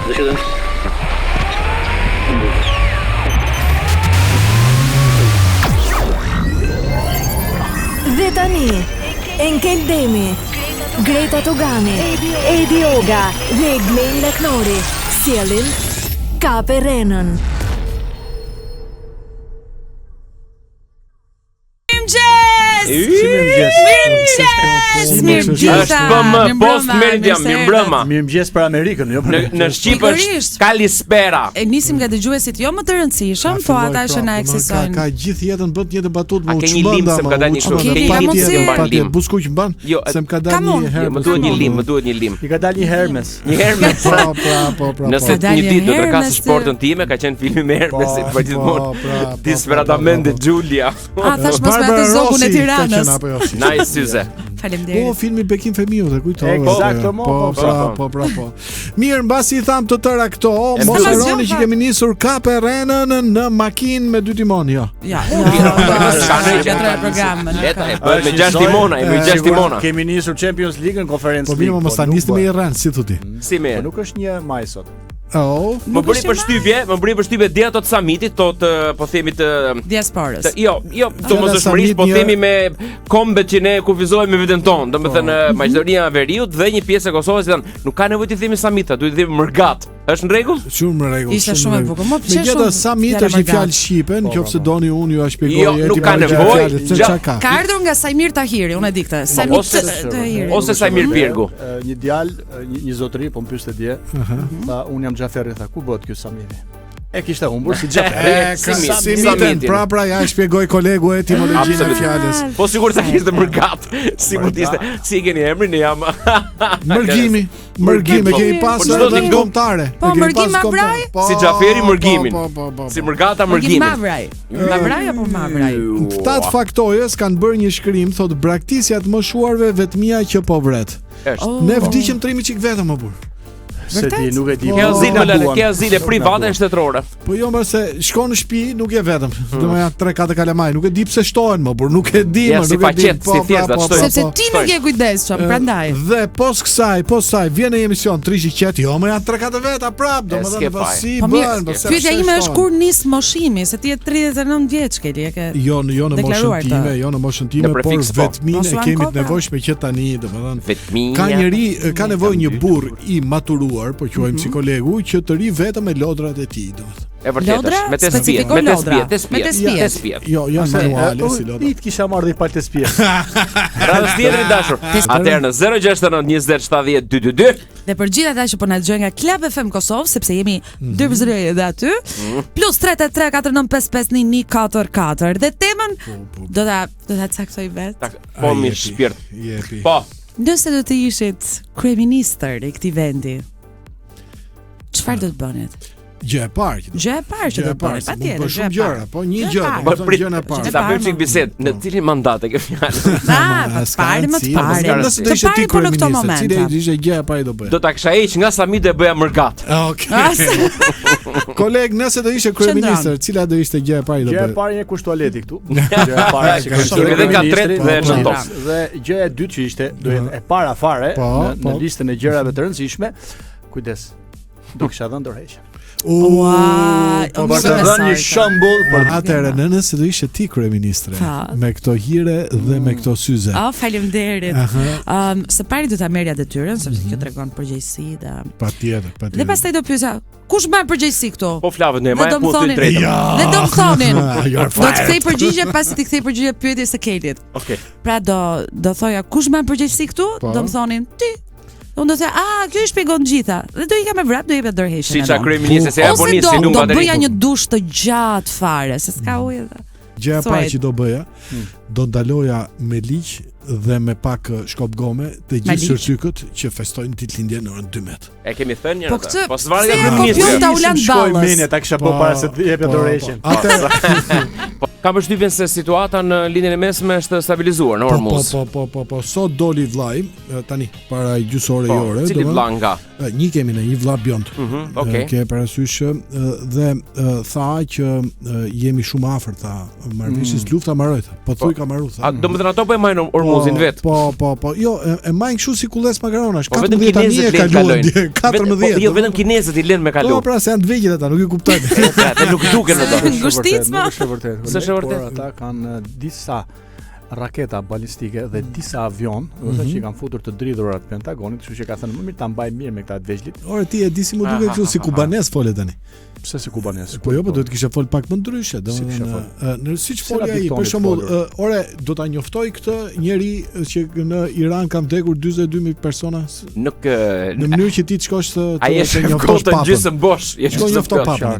Dhe tani, Enkel Demi, Greta Togani, Edi Oga dhe Glen Laknori sjellin Kape Renën. Mirëmëngjes post Meridian, mirëmbrëma. Mirëmëngjes për Amerikën, jo për Në Shqip është Kalispera. E nisim nga dëgjuesit jo më të rëndësishëm, po ata që na eksisojnë. Ka gjithë jetën bën një batut më uçmend. Ke një lim se më ka dalë një kështu. Buskuq mban, se më ka dalë një herë. Më duhet një lim. I ka dalë një Hermes. Një Hermes. Po. Nëse një ditë do të rakash sportën time, ka qenë filmi me Hermesin për gjithmonë. Disperatamente Giulia. Thash mos me atë zogun e Tiranës. Nice syze. Faleminderit. Po filmi Bekim Femiu, e kujtoj. Eksakto, po. Mirë, mbasi i tham të tëra këto, mos harroni që kemi nisur Kape Renën në makinë me 2 timon, jo. Ja. Ka program. Me 6 timona, me 6 timona. Kemi nisur Champions League në Conference League. Po mos ta nisni me Iran, si thotë. Si më. Po nuk është një maj sot. Më bëri përshtypje dia të summitit, po themi të diasporës. Jo, domosdoshmërisht po themi me kombet që ne kufizohemi me veten tonë, domethënë Maqedonia e Veriut dhe një pjesë e Kosovës, nuk ka nevojë të themi summit, duhet të themi mërgat. Është në rregull? Shumë në rregull. Ishte shumë e bukur. Megjithatë summit është një fjalë shqipe, nëse doni unë ju a shpjegoj. Jo, nuk ka nevojë. Ka ardhur nga Sajmir Tahiri, unë e di këtë. Sajmir Tahiri. Ose Sajmir Pirgu. Një djalë, një zotëri, po më pyeste dje. Tha, unë jam Xhaferi, tha, ku bëhet ky summiti? E kishte humbur si Xhaferi. Pra ja shpjegoj kolegu etimologjinë e fjalës. Po sigurt sa kishte mërgat. Sigurt ishte. Si keni emrin jam. Mërgimi kemi pas edhe kontare. Po mërgim Mavraj? Si Xhaferi mërgimin. Si mërgata mërgimin. Mavraj apo Mavraj? Ftat faktojës kanë bërë një shkrim, thotë braktisja të moshuarve vetmia që po vret. Ne vdiqëm 3 çik vetëm më burr. Se ti nuk e di. Kjo zile private shtetërore. Po jo, më se shkon në shtëpi nuk je vetëm. Domethënë 3-4 kalamaj, nuk e di pse shtohen më, por nuk e di më, nuk e di. Sepse ti nuk je kujdesshëm, prandaj. Dhe pos kësaj vjen në emision 3 qet, jo më janë 3-4 veta prap, domethënë pasi bën. Pyetja ime është kur nis moshimi, se ti je 39 vjeç Keli, e ke. Jo në moshën time, por vetmin e kemi të nevojshme që tani, domethënë. Ka njëri, ka nevojë një burr i maturuar, po quajmë si kolegu, që të ri vetëm me lodrat e tij, domethënë. E vërtetë, me tespije. Jo, janë manuale si lodra. Ti kisha marrë dhe pa tespije. Radhës tjetër i dashur. Atëherë në 069 20 70 222. Dhe për gjithë ata që po na dëgjojnë nga Club FM Kosovë, sepse jemi 2 zëre edhe aty, plus 383 495 144. Dhe temën do ta caktoj vet. Po mi shpirt. Po. Nëse do të ishit kryeministër i këtij vendi, çfarë do të bënit? Gjë e parë që do të bëhet, patjetër. Po shumë gjëra, po një gjë, gjën e parë. Ta bëjmë çik bisedë, në cilin mandat e ke fjalën? Më të parë. Nëse do ishte ti kryeministër, cila ishte gjëja e parë do bëj? Do ta kisha heq nga Samit e bëja mërgat. Okej. Koleg, nëse do ishte kryeministër, cila do ishte gjëja e parë do bëj? Gjëja e parë një kusht tualeti këtu. Gjëja e parë që ka tret dhe në top. Dhe gjëja e dytë që ishte, do jetë e para fare në listën e gjërave të rëndësishme. Kujdes. Do kisha dhënë dorëheqje. Po të dhënë një shembull për atëherë nëse do ishe ti kryeministre me këto hire dhe me këto syze. Faleminderit. Së pari do ta merrja detyrën sepse kjo tregon përgjegjësi dhe patjetër. Dhe pastaj do pyesja, kush merr përgjegjësi këtu? Po flavët ne, më punë të drejtë. Dhe do më thonin. Do të kthej përgjigje pasi të kthej përgjigje pyetjes së Kelit. Okej. Pra do thoja, kush merr përgjegjësi këtu? Do më thonin ti. Unë do të kjo i shpjegon gjitha. Dhe do i kam e vrap, do i jep dorëheqjen. Si ça kryeministri se apo nisi si nuk do bëja një dush të gjatë fare, se s'ka ujë. Gjëja e parë që do bëja, do ndaloja me ligj dhe me pak shkop gome të gjithë shërtykët që festojnë ditëlindjen në orën 12. E kemi thënë njëra. Po s'varet nga kryeministri. Ta ulan ballës. Ta kisha bë para se të jepja dorëheqjen. Kam përshtypjen se situata në linjën e mesme është stabilizuar në Hormuz. Po, sot doli vllai tani para gjysore ore, Cili vlla nga? Një kemi në një vlla bjond. Okej. Ke parasysh dhe tha që jemi shumë afër tha marrëveshjes lufta mbaroi tha. Po thuj ka mbaruar tha. A domethënë ato po e majnë Ormuzin vet. Po. Jo, e majnë kështu si kulles makaronash. 14 e kaluan. 14. Jo, vetëm kinezët i lënë me kalu. Po pra se janë të vegjël ata, nuk i kuptoj. Ata nuk duken ato. Ngushticma. Është vërtet. S'është vërtet. Ata kanë disa raketa balistike dhe disa avion, do të thotë që kanë futur të dridhurat të Pentagonit, kështu që ka thënë më mirë ta mbaj mirë me këta të vegjëlit. Ore ti e di si më duket kështu si kubanes fole tani. Pse si kubanes? Po jo, po duhet kisha fol pak më ndryshe, domethënë në siç foli ai, për shembull, ore do ta njoftoj këtë njeri që në Iran kanë vdekur 42000 persona. Nuk në mënyrë që ti të shkosh të njoftosh papën. Gjysmë bosh, je shkon njofto papën.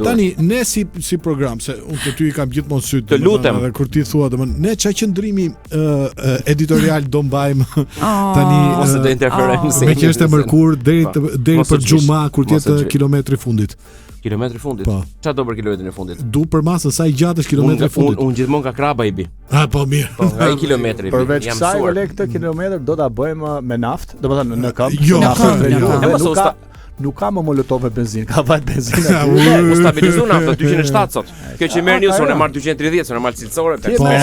Tani ne si program, se unë të ty i kam gjithmonë syt, të lutem, edhe kur ti thua domethënë ne çka qendrimi editorial do mbajmë tani ose do interferojmë me që është e mërkur deri për xhuma kur të jetë kilometri fundit. Kilometri fundit. Çfarë do për kilometrin e fundit? Du për masën sa i gjatë është kilometri i fundit. Unë gjithmonë ka kraba i bi. Po mirë. Po ai kilometri. Përveç kësaj këtë kilometër do ta bëjmë me naftë, domethënë në këmbë. Jo. Nuk ka më molotov me benzinë, ka vaj benzinë. U stabilizoi nafta 207 sot. Kjo që merr Newson e marr 230, është normal cilësore.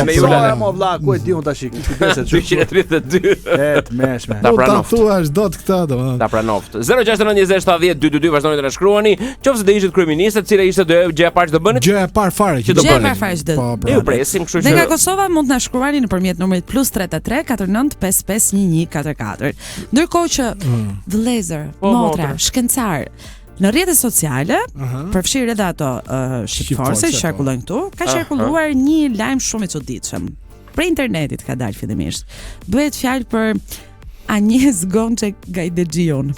Me ju la mo vlla, ku e di unë tash këtë besë 232. Et meshme. Ta pranoft. Po thuash dot këtë domethënë. Ta pranoft. 069207022 vazhdoni të na shkruani, nëse do ishit kryeminist, cila ishte gjëja e parë që do bëni? Gjëja e parë fare që do bëni. Gjëja e parë fare që do. Ju presim, kështu që. Dhe nga Kosova mund të na shkruani nëpërmjet numrit +383 49 55 1144. Ndërkohë që vëllezër, motra, në rrjetet sociale, përfshirë edhe ato shqiptarëse që qarkullojnë këtu, ka qarkulluar një lajm shumë i çuditshëm. Për internetit ka dalë fillimisht. Bëhet fjalë për Agnes Gonçe Gajdexhiun.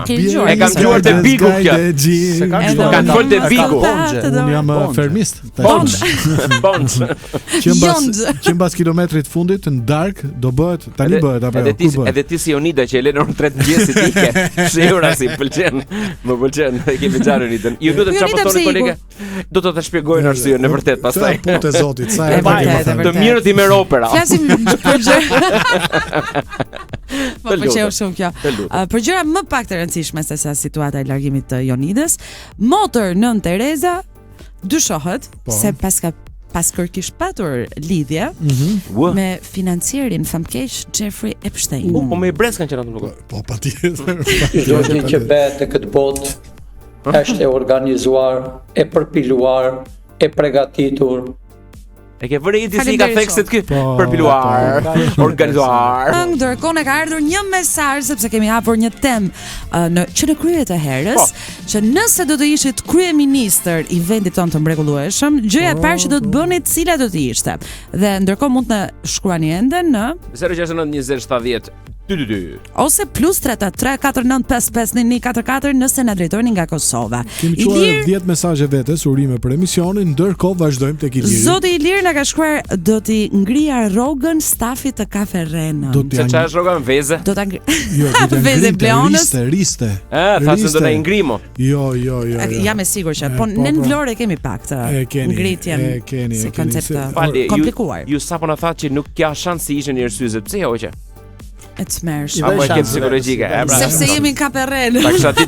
E kam gjuar te Bigu kjo. Kan fol te Bigu. Unë jam fermist. Bonç. Që mbas kilometrit fundit në dark do bëhet, tani bëhet apo jo? Edhe ti si Jonida që e lën orën 3 mëngjesit ike. Shehura si pëlqen. Më pëlqen. E kemi gjarën ditën. Ju lutem çfarë postoni kolege? Do të ta shpjegojnë arsyeën e vërtet pastaj. Po te Zotit, sa e vërtet. Të mirët i merr opera. Flasim për gjë. Po pëlqeu shumë kjo. Për gjëra më pak të rëndësishme se sa situata e largimit të Jonidës, motor nën Tereza dyshohet se pas kërkish patur lidhje me financierin famkeq Jeffrey Epstein. Po me brez kanë qenë ato nuk. Po patjetër. Çdo gjë që bëhet në këtë botë është e organizuar, e përpiluar, e përgatitur. E ke vërë i si ka thekset kë përpiluar, organizuar. Ndërkohë ne ka ardhur një mesazh sepse kemi hapur një temë që në krye të herës, që nëse do të ishit kryeministër i vendit tonë të mrekullueshëm, gjëja e parë që do të bëni cila do të ishte. Dhe ndërkohë mund të shkruani ende në 069 2070 ose +383 4955 nëse na drejtoni nga Kosova. Kemi çuar 10 mesazhe vetes urime për emisionin, ndërkohë vazhdojmë tek Iliri. Zoti Ilir na ka shkruar do t'i ngrija rrogën stafit të Kafe Renën. Se çfarë është rroga veze? Do ta Jo, do të veze Bleonës. Riste. Thashë do ta ngrimo. Jo. Jam e sigurt që po ne në Vlorë kemi pak të ngritjen. Si koncept komplikuar. Ju sapo na thatë që nuk ka shans si ishin njerëzyze. Pse hoqe? E të mërsh. Apo e kemë psikologjike. Sepse jemi në Kaperren.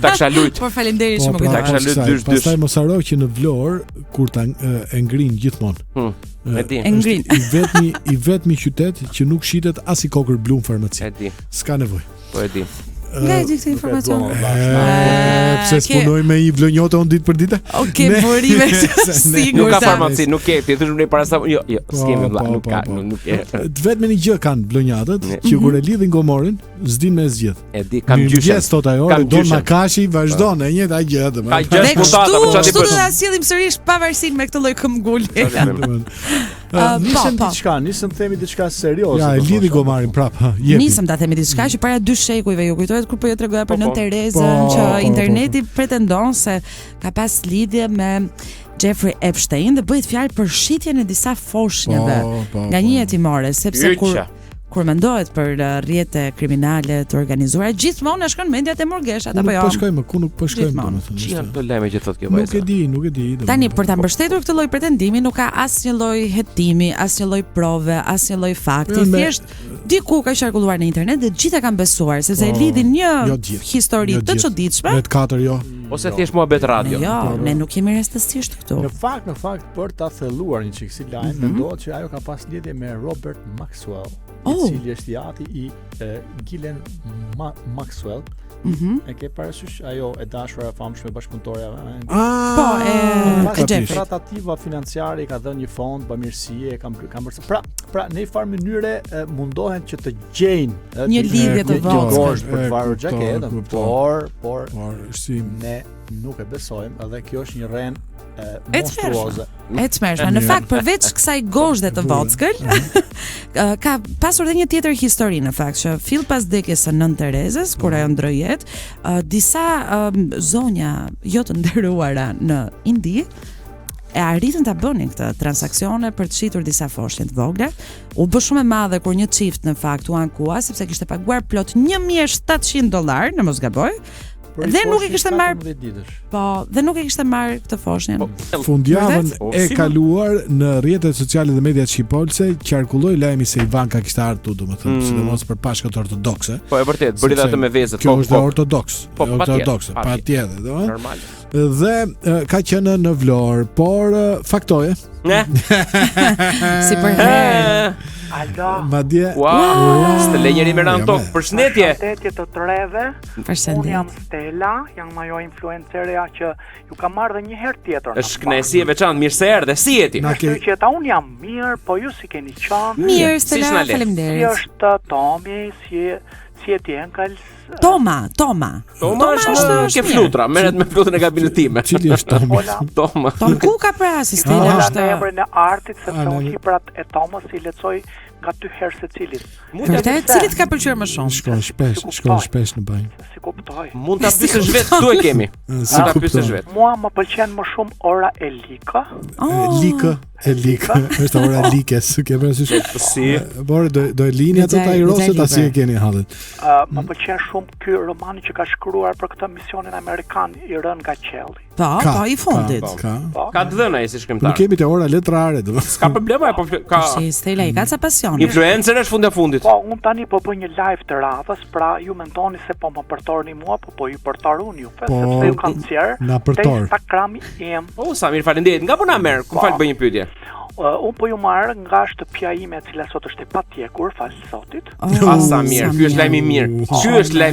Ta kisha lut. Por faleminderit shumë kujt. Ta kisha lut dysh. Pastaj mos haro që në Vlorë kur ta e ngrin gjithmonë. E ngrin. I vetmi qytet që nuk shitet as i kokër blum farmaci. E di. S'ka nevojë. Po e di. Nga e di këtë informacion? Pse s'punoj me i vlonjote on ditë për ditë? Oke, burime sigur. Nuk ka farmaci, nuk ke, ti thosh ne para sa, jo, s'kemi vlla, nuk ka, nuk e. Vetëm një gjë kanë vlonjatët, që kur e lidhin gomorin, s'din me zgjidh. E di, kam gjyshe. Yes, tot ajo, don makashi, vazhdon, e njëjta gjë atë. Ka gjë sputata, po çfarë do të na sjellim sërish pavarësinë me këtë lloj këmbguli. Nisëm themi diçka serioze. Ja, e lidhi gomarin prap, nisëm ta themi diçka që para 2 shekujve ju kujtohet kur po ju tregoja për Nën Terezën që interneti pretendon se ka pas lidhje me Jeffrey Epstein dhe bëhet fjalë për shitjen e disa foshnjave nga një hetimore, sepse kur mendohet për rrjete kriminale të organizuara, gjithmonë na shkon mendja te Morgeshat apo jo? Po shkojmë, ku nuk po shkojmë domethënë. Çi janë këto lajme që thotë kjo vajza? Nuk e di. Tani për ta mbështetur këtë lloj pretendimi nuk ka asnjë lloj hetimi, asnjë lloj prove, asnjë lloj fakti, thjesht diku ka qarkulluar në internet dhe gjithë e kanë besuar sepse e lidhin një histori të çuditshme. Me 4 jo. Ose thjesht muhabet radio. Jo, ne nuk jemi rastësisht këtu. Në fakt për ta thelluar një çik si lajm, mendohet që ajo ka pas lidhje me Robert Maxwell, i cili është jati i Ghislaine Maxwell. E ke parasysh ajo e dashura e famshme bashkëpunëtorja? Tratativa financiare i ka dhënë një fond bamirësie, pra në një farë mënyre mundohen që të gjejnë një lidhje të vogël për të varur xhaketën, por ne nuk e besojmë, edhe kjo është një rren monstruoze. E tmerrshme. Në fakt, përveç kësaj gozhde të vockël, ka pasur edhe një tjetër histori në fakt, që fill pas vdekjes së Nën Terezës, kur ajo ndroi jetë, disa zonja jo të nderuara në Indi e arritën ta bënin këtë transaksione për të shitur disa foshnjë të vogla. U bë shumë e madhe kur një çift në fakt u ankua sepse kishte paguar plot $1,700, në mos gaboj. Dhe nuk e kishte marrë. Dhe nuk e kishte marrë këtë foshnjën. Fundjavën e kaluar në rrjetet sociale dhe mediat shqipolse qarkulloi lajmi se Ivanka kishte ardhur, domethënë, sidomos për pashkët ortodokse. Po e vërtet, bëri atë me vezët. Kjo është ortodokse, patjetër, domethënë. Normal. Dhe ka qenë në Vlorë, por faktoje. Si për herë. Alo. Madje. S'të lë njëri me ran tok. Përshëndetje. Përshëndetje të treve. Unë jam Stella, jam ajo influencerja që ju ka marrë dhe një herë tjetër. Është kënaqësi e veçantë, mirë se erdhe. Si jeti? Që unë jam mirë, po ju si keni qenë? Mirë, Stella, faleminderit. Si është Tomi, si e Tjenkal? Toma është ke flutra, merret me flutrën e kabinës time. Cili është Toma? Tom ku ka pra si Stella është? Emrin e artit sepse unë hiprat e Tomos i lexoj nga 2 herë secilit. Vërtet, cilit ka pëlqyer më shumë? Shkon shpesh në banjë. Si kuptoj. Mund ta pyesësh vetë, këtu e kemi. Mund ta pyesësh vetë. Mua më pëlqen më shumë ora e Lika. Lika, është ora e Likës, ke parasysh? Si? Por do e lini ato tajroset asi e keni hallet. Më pëlqen shumë ky romani që ka shkruar për këtë misionin amerikan i rënë nga qielli. Po, i fundit. Ka të dhëna ai si shkrimtar. Nuk kemi te ora letrare, domethënë. S'ka problema, po ka. Si Stella i ka ca pasion. Influencer është fundit. Po, unë tani po bëj një live të radhës, pra ju mendoni se po më përtorni mua, po ju përtor unë ju, sepse ju kam nxjerr te Instagrami im. Sa mirë, faleminderit. Nga po na merr, ku fal bëj një pyetje. Unë po ju marr nga shtëpia ime e cila sot është e patjekur, fal Zotit. Sa mirë, ky është lajm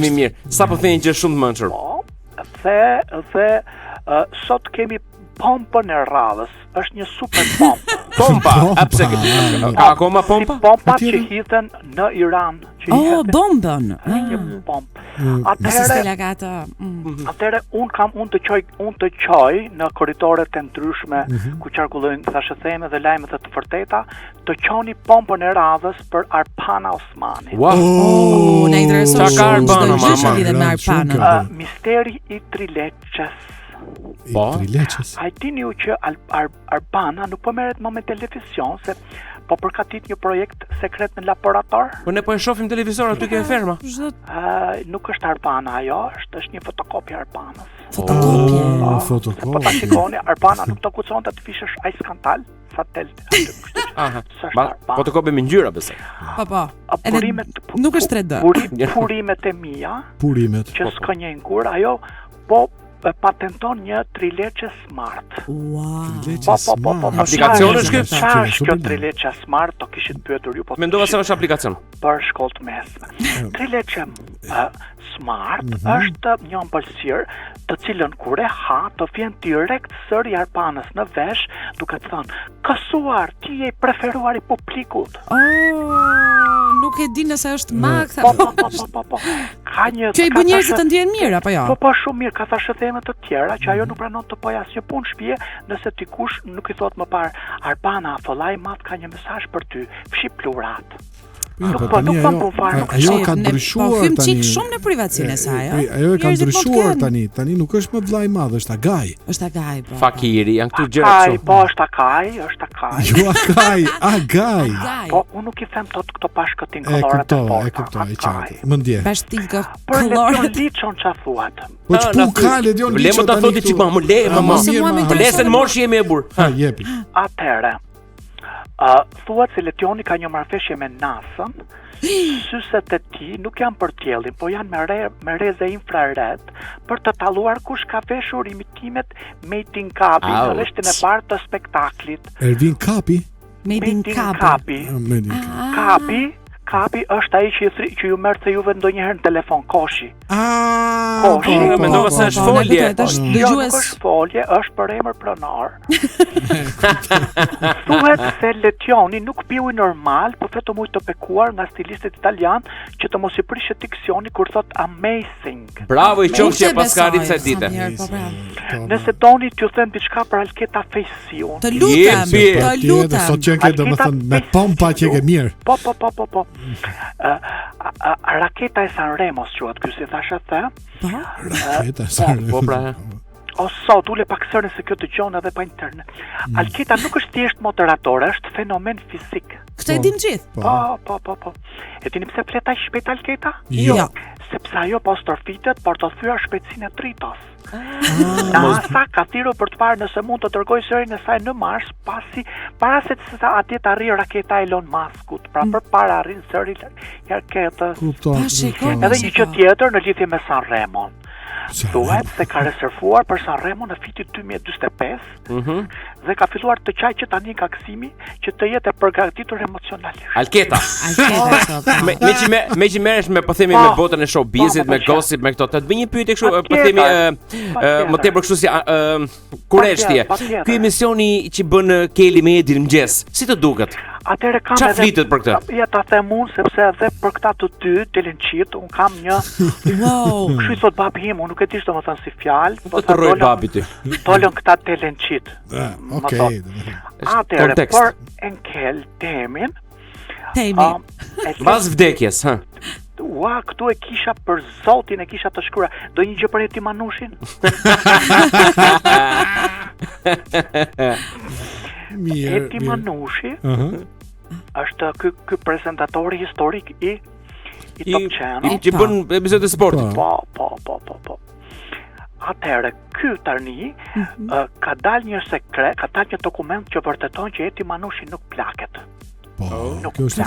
i mirë. Sa po thënë që është shumë të mençur. Po, dhe sot kemi pompën e radhës. Është një super pompë. Pompa, pse ke? Ka akoma pompa? Pompa që hidhen në Iran. Bombën. Një pompë. Atëherë unë të qoj në korridoret e ndryshme ku qarkullojnë thashë theme dhe lajme të vërteta, të qoni pompën e radhës për Arpana Osmani. Wow. Ne intereson shumë misteri i Trileqës. A dini ju që Arbana nuk po merret më me televizion, se po përgatit një projekt sekret në laborator? Po ne po e shohim televizor aty ke ferma. Nuk është Arbana ajo, është një fotokopje Arbanës. Fotokopje. Po ta shikoni, Arbana nuk do kuçonte të fishësh ai skandal, satel. Fotokopje me ngjyra besoj. Po. Nuk është 3D. Purimet e mia. Që s'ka një kur, ajo po patenton një Trileqe Smart. Wow. Aplikacion është ky? Çfarë është kjo Trileqe Smart? Do kishit pyetur ju, po. Mendova se është aplikacion. Për shkollë të mesme. Trileqe Smart është një ëmbëlsirë të cilën kur e ha të vjen direkt sëri i Arpanës në vesh, duke të thënë: "Kësuar, ti je i preferuar i publikut." Nuk e di nëse është makt apo. Ka një. Që i bën njerëzit të ndjehen mirë apo jo? Po shumë mirë, ka thashë theme të tjera që ajo nuk pranon të bëjë asnjë punë shtëpie, nëse dikush nuk i thot më parë: "Arbana, follai mat ka një mesazh për ty, fshi plurat." Nuk ajo ka ndryshuar tani. Po hym çik shumë në privatësinë e saj, ëh. Ajo e ka ndryshuar tani. Tani nuk është më vllai i madh, është Agaj. Është Agaj, po. Fakiri, janë këtu gjëra kështu. Po është Akaj. Jo Agaj. Po unë nuk I them këto pashkëtin kollorat e forta. E kuptoj, e qartë. Më ndje. Pashtikë kollorat. Po liçon ç'a thuat. Po ç'pu ka Ledion liçon. Le më ta thotë çik më le, mama. Lesën mosh jemi e burr. Ha, jepi. Atëre. Thuat se Letioni ka një marrëveshje me NASA-n. Syset e tij nuk janë për tjellin, po janë me reze infrared për të talluar kush ka veshur imitimet Made in Kapi në rreshtin e parë të spektaklit. Ervin Kapi? Made in Kapi. Kapi është ai që ju merr se juve ndonjëherë në telefon, Koshi. Koshi, mendova se është folje. Jo, nuk është folje, është për emër pronar. Thuhet se Letioni nuk piu normal, por vetëm ujë të bekuar nga stilistët italian që të mos I prishë diksioni kur thot amazing. Bravo, I qoftë që paskarit sa ditë. Nëse doni t'ju them diçka për Alketa Fejsion. Të lutem. Sot që ke domethënë me pompa që ke mirë. Po. Raketa e Sanremos quhet ky si thashë the. Raketa e Sanremos. Po pra. O sot ule pak sërin se kjo dëgjon edhe pa internet. Alketa nuk është thjesht moderator, është fenomen fizik. Këtë e dim gjithë. Po. E dini pse flet aq shpejt Alketa? Jo. Sepse ajo po stërfitet për të thyer shpejtësinë e dritos. NASA ka thirrur për të parë nëse mund të dërgojë zërin e saj në Mars para se atje të arrijë raketa Elon Muskut, pra përpara arrin zëri I raketës. Edhe një gjë tjetër në lidhje me Sanremon. Thuhet se ka rezervuar për Sanremo në vitin 2045 dhe ka filluar të qaj që tani ka kësimi që të jetë e përgatitur emocionalisht. Alketa. Me që meresh me pëthemi me botën e showbizit, me gossip, me këto, të të bëj një pyetje kështu, pëthemi më tepër kështu si kureshtje. Ky emisioni që bën Keli me Edin mëngjes, si të duket? Atëre kam edhe flitet për këtë. Ja ta them unë sepse edhe për këta të dy Telençit un kam një kështu thot babi im, unë nuk e di domethënë si fjalë, po të rroj babi ti. Tolën këta Telençit. Okej. Atëre për Enkel Temi. Mbas vdekjes, ha. Ua, këtu e kisha për Zotin e kisha të shkruar. Do një gjë për Eti Manushin? Eti Manushi është ky prezentatori historik I Top Channel. Që bën episode sportit. Po. Atëherë, ky tani ka dalë një sekret, ka dalë një dokument që vërteton që Eti Manushi nuk plaket. Kjo është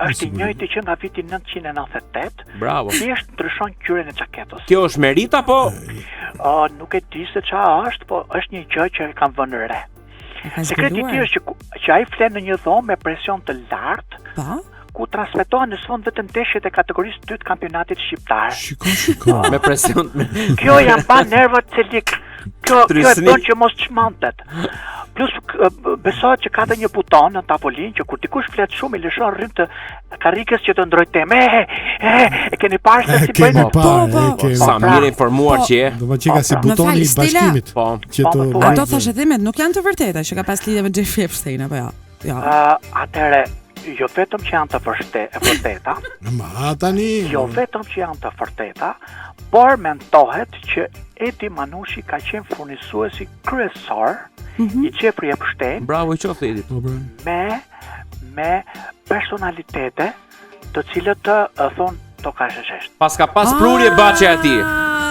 është I njëjti që nga viti 1998. Bravo. Thjesht ndryshon ngjyrën e xhaketës. Kjo është merit apo? Nuk e di se çfarë është, po është një gjë që e kanë vënë re. Sekreti I tij është që ai flen në një dhomë me presion të lartë, ku transmetohen në fund vetëm ndeshjet e kategorisë 2 të kampionatit shqiptar. Shiko. Me presion. Kjo ja pa nervat celik. Kjo e bën që mos çmantet. Plus besohet që ka dhe një buton në tavolinë që kur dikush flet shumë I lëshon rrymë të karrikës që të ndrojë temë. E keni parë se si bëjnë? Po. Sa mirë informuar që je. Do të thotë si butoni I bashkimit. Po. Ato thashë themet nuk janë të vërteta që ka pas lidhje me Jeff Epstein apo jo? Jo. Atëre jo vetëm që janë të vërteta. Ma tani. Jo vetëm që janë të vërteta, por mendohet që Eti Manushi ka qenë furnisuesi kryesor I Jeffrey Epstein. Bravo I qoftë Edit. Me personalitete të cilët thon toka shesht. Pas ka pas prurje baçja e tij.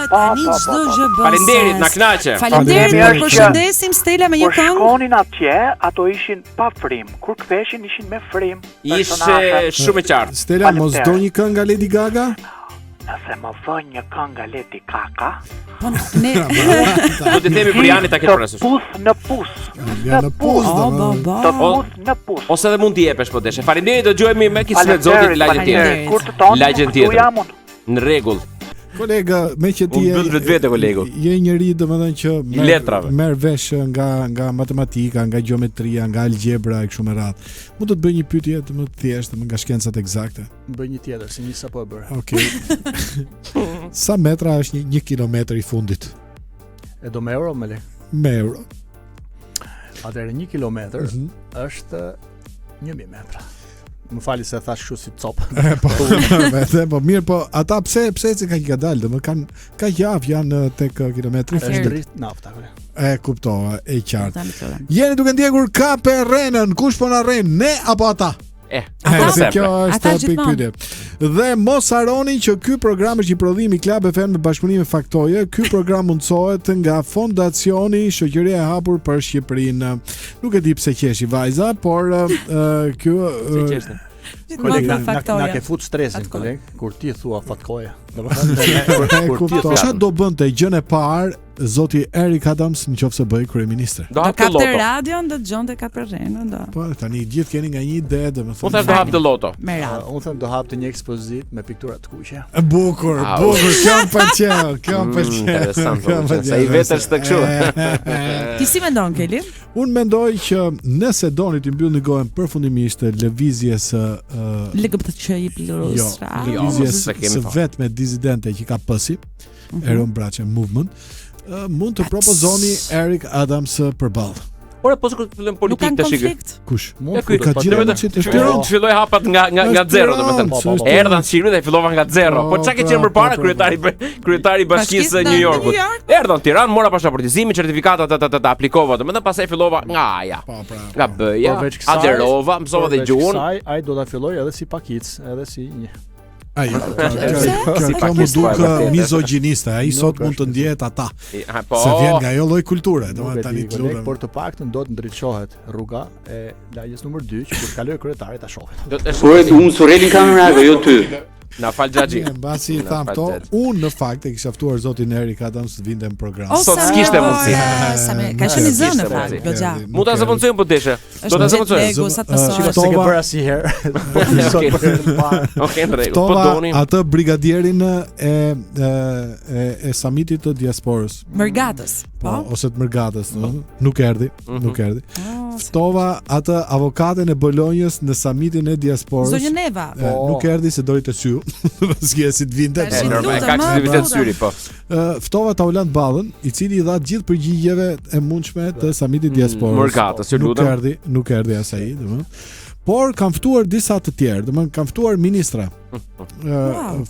Tani çdo gjë bën. Faleminderit, na kënaqe. Faleminderit, ju përshëndesim Stela me një këngë. Kur shkonin atje, ato ishin pa frim. Kur ktheheshin ishin me frim. Ishte shumë e qartë. Stela, mos do një këngë nga Lady Gaga? Nëse më vën një këngë nga Lady Gaga, po ne do të themi për Jani ta ketë parasysh. Në pus. Ose edhe mund t'i jepesh po deshe. Faleminderit, dëgjojmë me kismet Zotit lagjen tjetër. Kur të tonë, lagjen tjetër. Në rregull. Kolega, me që ti je njëri domethënë që merr vesh nga matematika, nga gjeometria, nga algebra e kështu me radhë. Mund të të bëj një pyetje më të thjeshtë, nga shkencat eksakte. Bëj një tjetër, si një sapo e bëra. Okej. Sa metra është 1 kilometër I fundit? E do me euro me le? Me euro. Atëherë 1 kilometër është 1000 metra. Më fali se thash kështu si cop. Po mirë, po ata pse si ka dalë, domethënë ka javë janë tek kilometri. Është dritë nafta. E kuptova, e qartë. Jeni duke ndjekur KPRN-ën, kush po na rren, ne apo ata? Kjo është pikë pyetje. Dhe mos harroni që ky program është i prodhimi Club FM me bashkëpunim me Faktoje. Ky program mundsohet nga Fondacioni Shoqëria e Hapur për Shqipërinë. Nuk e di pse qeshi vajza, por koleg na ke fut stresin koleg kur ti thua Fatkoja. Domethënë kur ti thua çfarë do bënte gjën e parë zoti Eric Adams nëse bëj kryeministër? Do kapte radion, do dëgjonte KPRN-ën, do. Po tani gjithë keni nga një ide, domethënë. Unë them do hap të loto. Unë them do hapte një ekspozit me piktura të kuqe. Bukur, kjo më pëlqen. Interesant. Sa i vetësh të kështu. Ti si mendon, Keli? Unë mendoj që nëse doni të mbyllni gojën përfundimisht lëvizjes lëvizjes së vetme disidente që ka pësi, Eron Brace Movement, mund të propozoni Eric Adams përballë. Ora po sikur të fillojmë politikë tash iki. Kush? Ka gjithë të filloj hapat nga zero, domethënë. Erdhan Shqipëri dhe fillova nga zero. Po çka ke qenë më parë kryetari i Bashkisë së New Yorkut. Erdhan në Tiranë, mora pasaportizimin, certifikatat të aplikova, domethënë pastaj fillova nga nga BE-ja, aderova, mësova dhe gjuhën. Ai do ta filloj edhe si pakic, edhe si një. Kjo më duk mizogjiniste, ai sot mund të ndjehet ata. Se vjen nga ajo lloj kulture, domethënë tani klubin. Por të paktën do të ndriçohet rruga e lagjes numër 2 që kur kaloj kryetari ta shohin. Unë surelin kamerave, jo ty. Na fal Xhaxhi. Mbasi i tham këto, unë në fakt e kisha ftuar zotin Erik Adams të vinte në program. Sot s'kishte mundësi. Ka qenë zënë në fakt, goxha. Mund ta zëvendësojmë po deshe. Do ta zëvendësojmë. Se ke bërë asnjëherë. Okej, në rregull. Po doni. Atë brigadierin e samitit të diasporës. Mërgatës. Po, ose të Mërgatës, nuk erdhi. Ftova atë avokatin e Bolonjës në samitin e diasporës. Zonjë Neva. Nuk erdhi se dori të syu. S'ka si të vinte. Normal, ka që të vinte të syri, po. Ftova Taulant Ballën, i cili i dha gjithë përgjigjeve e mundshme të samitit diasporës. Mërgatës, ju lutem. Nuk erdhi asaj, domethënë. Por kam ftuar disa të tjerë, domethënë kam ftuar ministra.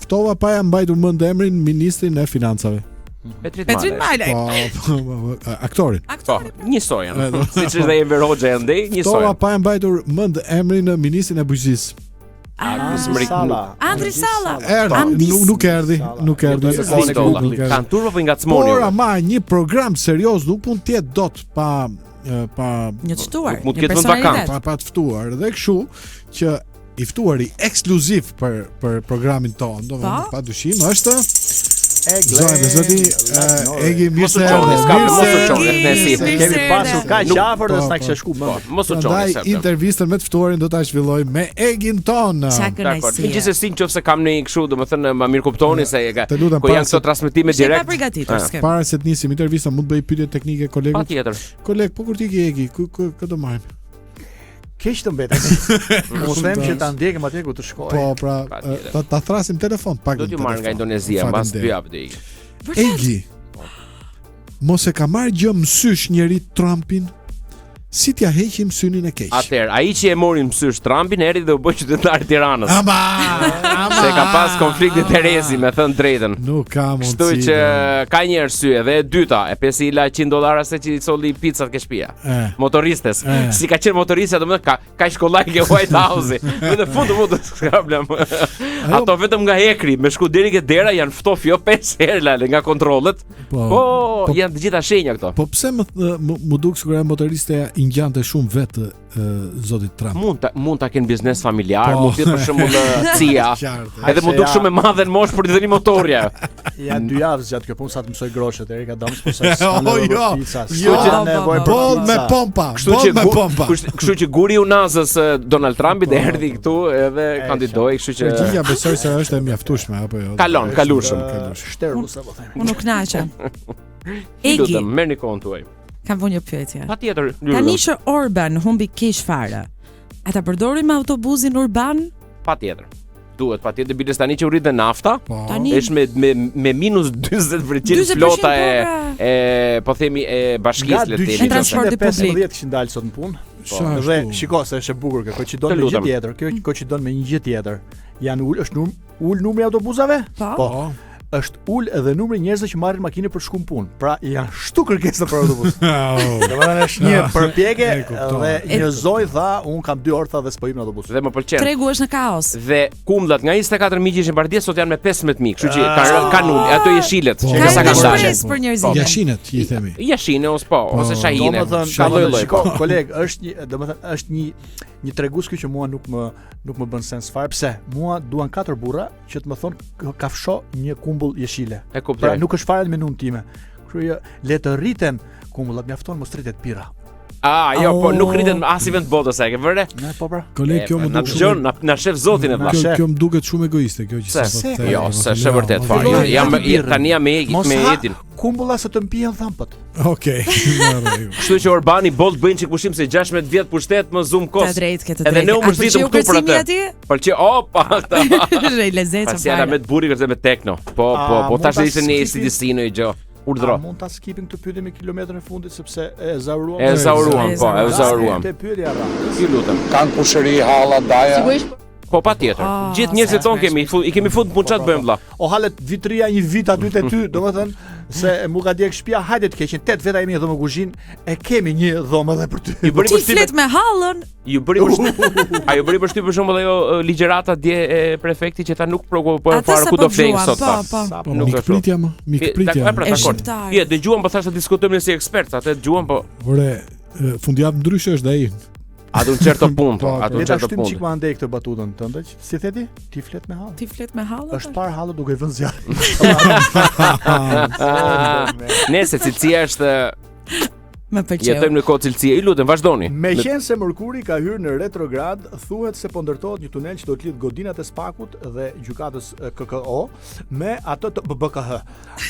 Ftova pa ja mbajtur mend emrin ministrin e financave. Petrit Malaj. Aktorin. Po, njësoj janë. Siç është ai Enver Hoxha ende, njësoj. Ftova pa ja mbajtur mend emrin e ministrin e bujqësisë. Andri Salla. Nuk erdhi. Kan turpo po ngacmoni. Por ama një program serioz nuk mund të jetë dot pa një të ftuar. Mund të ketë vend vakant, pa të ftuar. Dhe kështu që i ftuari ekskluziv për programin ton, domethënë padyshim është zoti Egi mirë kemi pasur kaq afër dhe s'na kishte shku më. Mos u çoni se. Intervistën me të ftuarin do ta zhvilloj me Egin ton. Dakor. Gjithsesi nëse kam në kështu, domethënë më mirë kuptoni se ku janë këto transmetime direkt. Para se të nisim intervistën, mund të bëj pyetje teknike kolegut. Patjetër. Koleg, po kur ti ke Egi, ku do marrim? Keq të mbetet. Mos them që ta ndjekim atje ku të shkoj. Po, pra, ta thrasim telefon pak. Do t'ju marr nga Indonezia mbas 2 javë deri. Egi. Mos e ka marrë gjë mësysh njëri Trumpin. Si t'ja heqim synin e keq. Atëherë, ai që e mori mësysh Trumpin erdhi dhe u bë qytetar i Tiranës. Se ka pas konflikt interesi, me thënë drejtën. Nuk ka mundësi. Kështu që ka një arsye dhe e dyta, e pesi i la $100 se që i solli pizzat ke shtëpia. Motoristes. Si ka qenë motoristja, domethënë ka shkollaj ke White House. Në fund mund të problem. Ato vetëm nga hekri, me shku deri ke dera janë ftof jo 5 herë nga kontrollet. Po, janë të gjitha shenja këto. Po pse më duk sikur motoriste i ngjante shumë vetë zotit Trump. Mund ta kenë biznes familjar, mund të jetë për shembull CIA. Edhe mund duk shumë e madhe në moshë për të dhënë motorja. Ja 2 javë gjatë kjo punë sa të mësoj groshet Erik Adams po sa. Boll me pompa. Kështu që guri i unazës Donald Trumpi dhe erdhi këtu edhe kandidoi, kështu që përgjigja besoj se është e mjaftueshme apo jo. Kalushëm. Shterus apo themi. Unë nuk kënaqem. Egi, merrni kohën tuaj. Kam vënë një pyetje. Patjetër. Tani që Orban humbi keq fare, ata përdorin me autobusin urban? Patjetër. Duhet patjetër biles tani që u rrit dhe nafta. Tani është me minus 40% flota e po themi e bashkisë le të themi. Transporti publik kishin dalë sot në punë. Dhe shiko se është e bukur kjo, që don me gjë tjetër, kjo që don me një gjë tjetër. Janë është ul numri i autobusave? Po. Është ul edhe numri njerëzve që marrin makinë për shkum punë. Pra janë shtu kërkesa për autobus. Domethënë është një përpjekje dhe një zoj tha, un kam 2 orë tha dhe s'po hip në autobus. Dhe më pëlqen. Tregu është në kaos. Dhe kumllat nga 24000 që ishin bardhë sot janë me 15000, kështu që kanë ul, ato jeshilet që ka sa kanë dalë. Për njerëzit. Jashinet, i themi. Jashine ose shahine. Ka lloj. Koleg, është një, domethënë është një tregues ky që mua nuk më bën sens fare. Pse? Mua duan 4 burra që të më thon ka fsho një kumbull jeshile. Pra nuk është fare me nunë time. Kështu le të rriten kumbullat, mjafton mos rritet pira. Jo, po nuk rriten as i vend botës, e ke vëre? Po pra. Koleg, kjo më duket shumë na shef zotin e vllash. Kjo më duket shumë egoiste kjo që sa thotë. Jo, s'është vërtet fare. Tani jam me jetin. Kumbulla se të mpihen thampët. Okej. Kështu që Orbani Bolt bëjnë çik pushim se 16 vjet pushtet më zum kos. Edhe ne u mërzitëm këtu për atë. Pëlqej, opa. Është lezetshëm. Pasi ana me buri kërse me tekno. Po tash ishte në ACDC në gjë. Urdhro. Mund ta skipim këtë pyetje me kilometrin e fundit sepse e zauruam. E zauruam. Te pyetja ra. Ju lutem. Kanë kushëri halla daja. Po patjetër. Gjithë njerëzit tonë i kemi fut punë çat bëjmë vlla. O halet vitria një vit aty te ty, domethënë se mu ka djeg shtëpia, hajde të keqin 8 veta jemi në dhomë kuzhinë, e kemi një dhomë edhe për ty. Ju bëri përshtypje. Ti flet me hallën. Ju bëri përshtypje. A ju bëri përshtypje për shembull ajo ligjerata dje e prefektit që ta nuk po fare ku do flejnë sot. Po nuk është pritja më, mikpritja. Je dëgjuam po thashë të diskutojmë si ekspert, atë dëgjuam po. Ore, fundjavë ndryshe është ai. Ad un certo punto, ad un certo punto. Çik më andej këtë batutën tënde. Si theti? Ti flet me hall. Ti flet me hall? Është par hall duke vënë zjarr. Nëse cilësia është më pëlqeu. Jetojmë në kohë cilësie. I lutem, vazhdoni. Meqense Mërkuri ka hyrë në retrograd, thuhet se po ndërtohet një tunel që do të lidh godinat e Spakut dhe gjykatës KKO me ato të BBKH.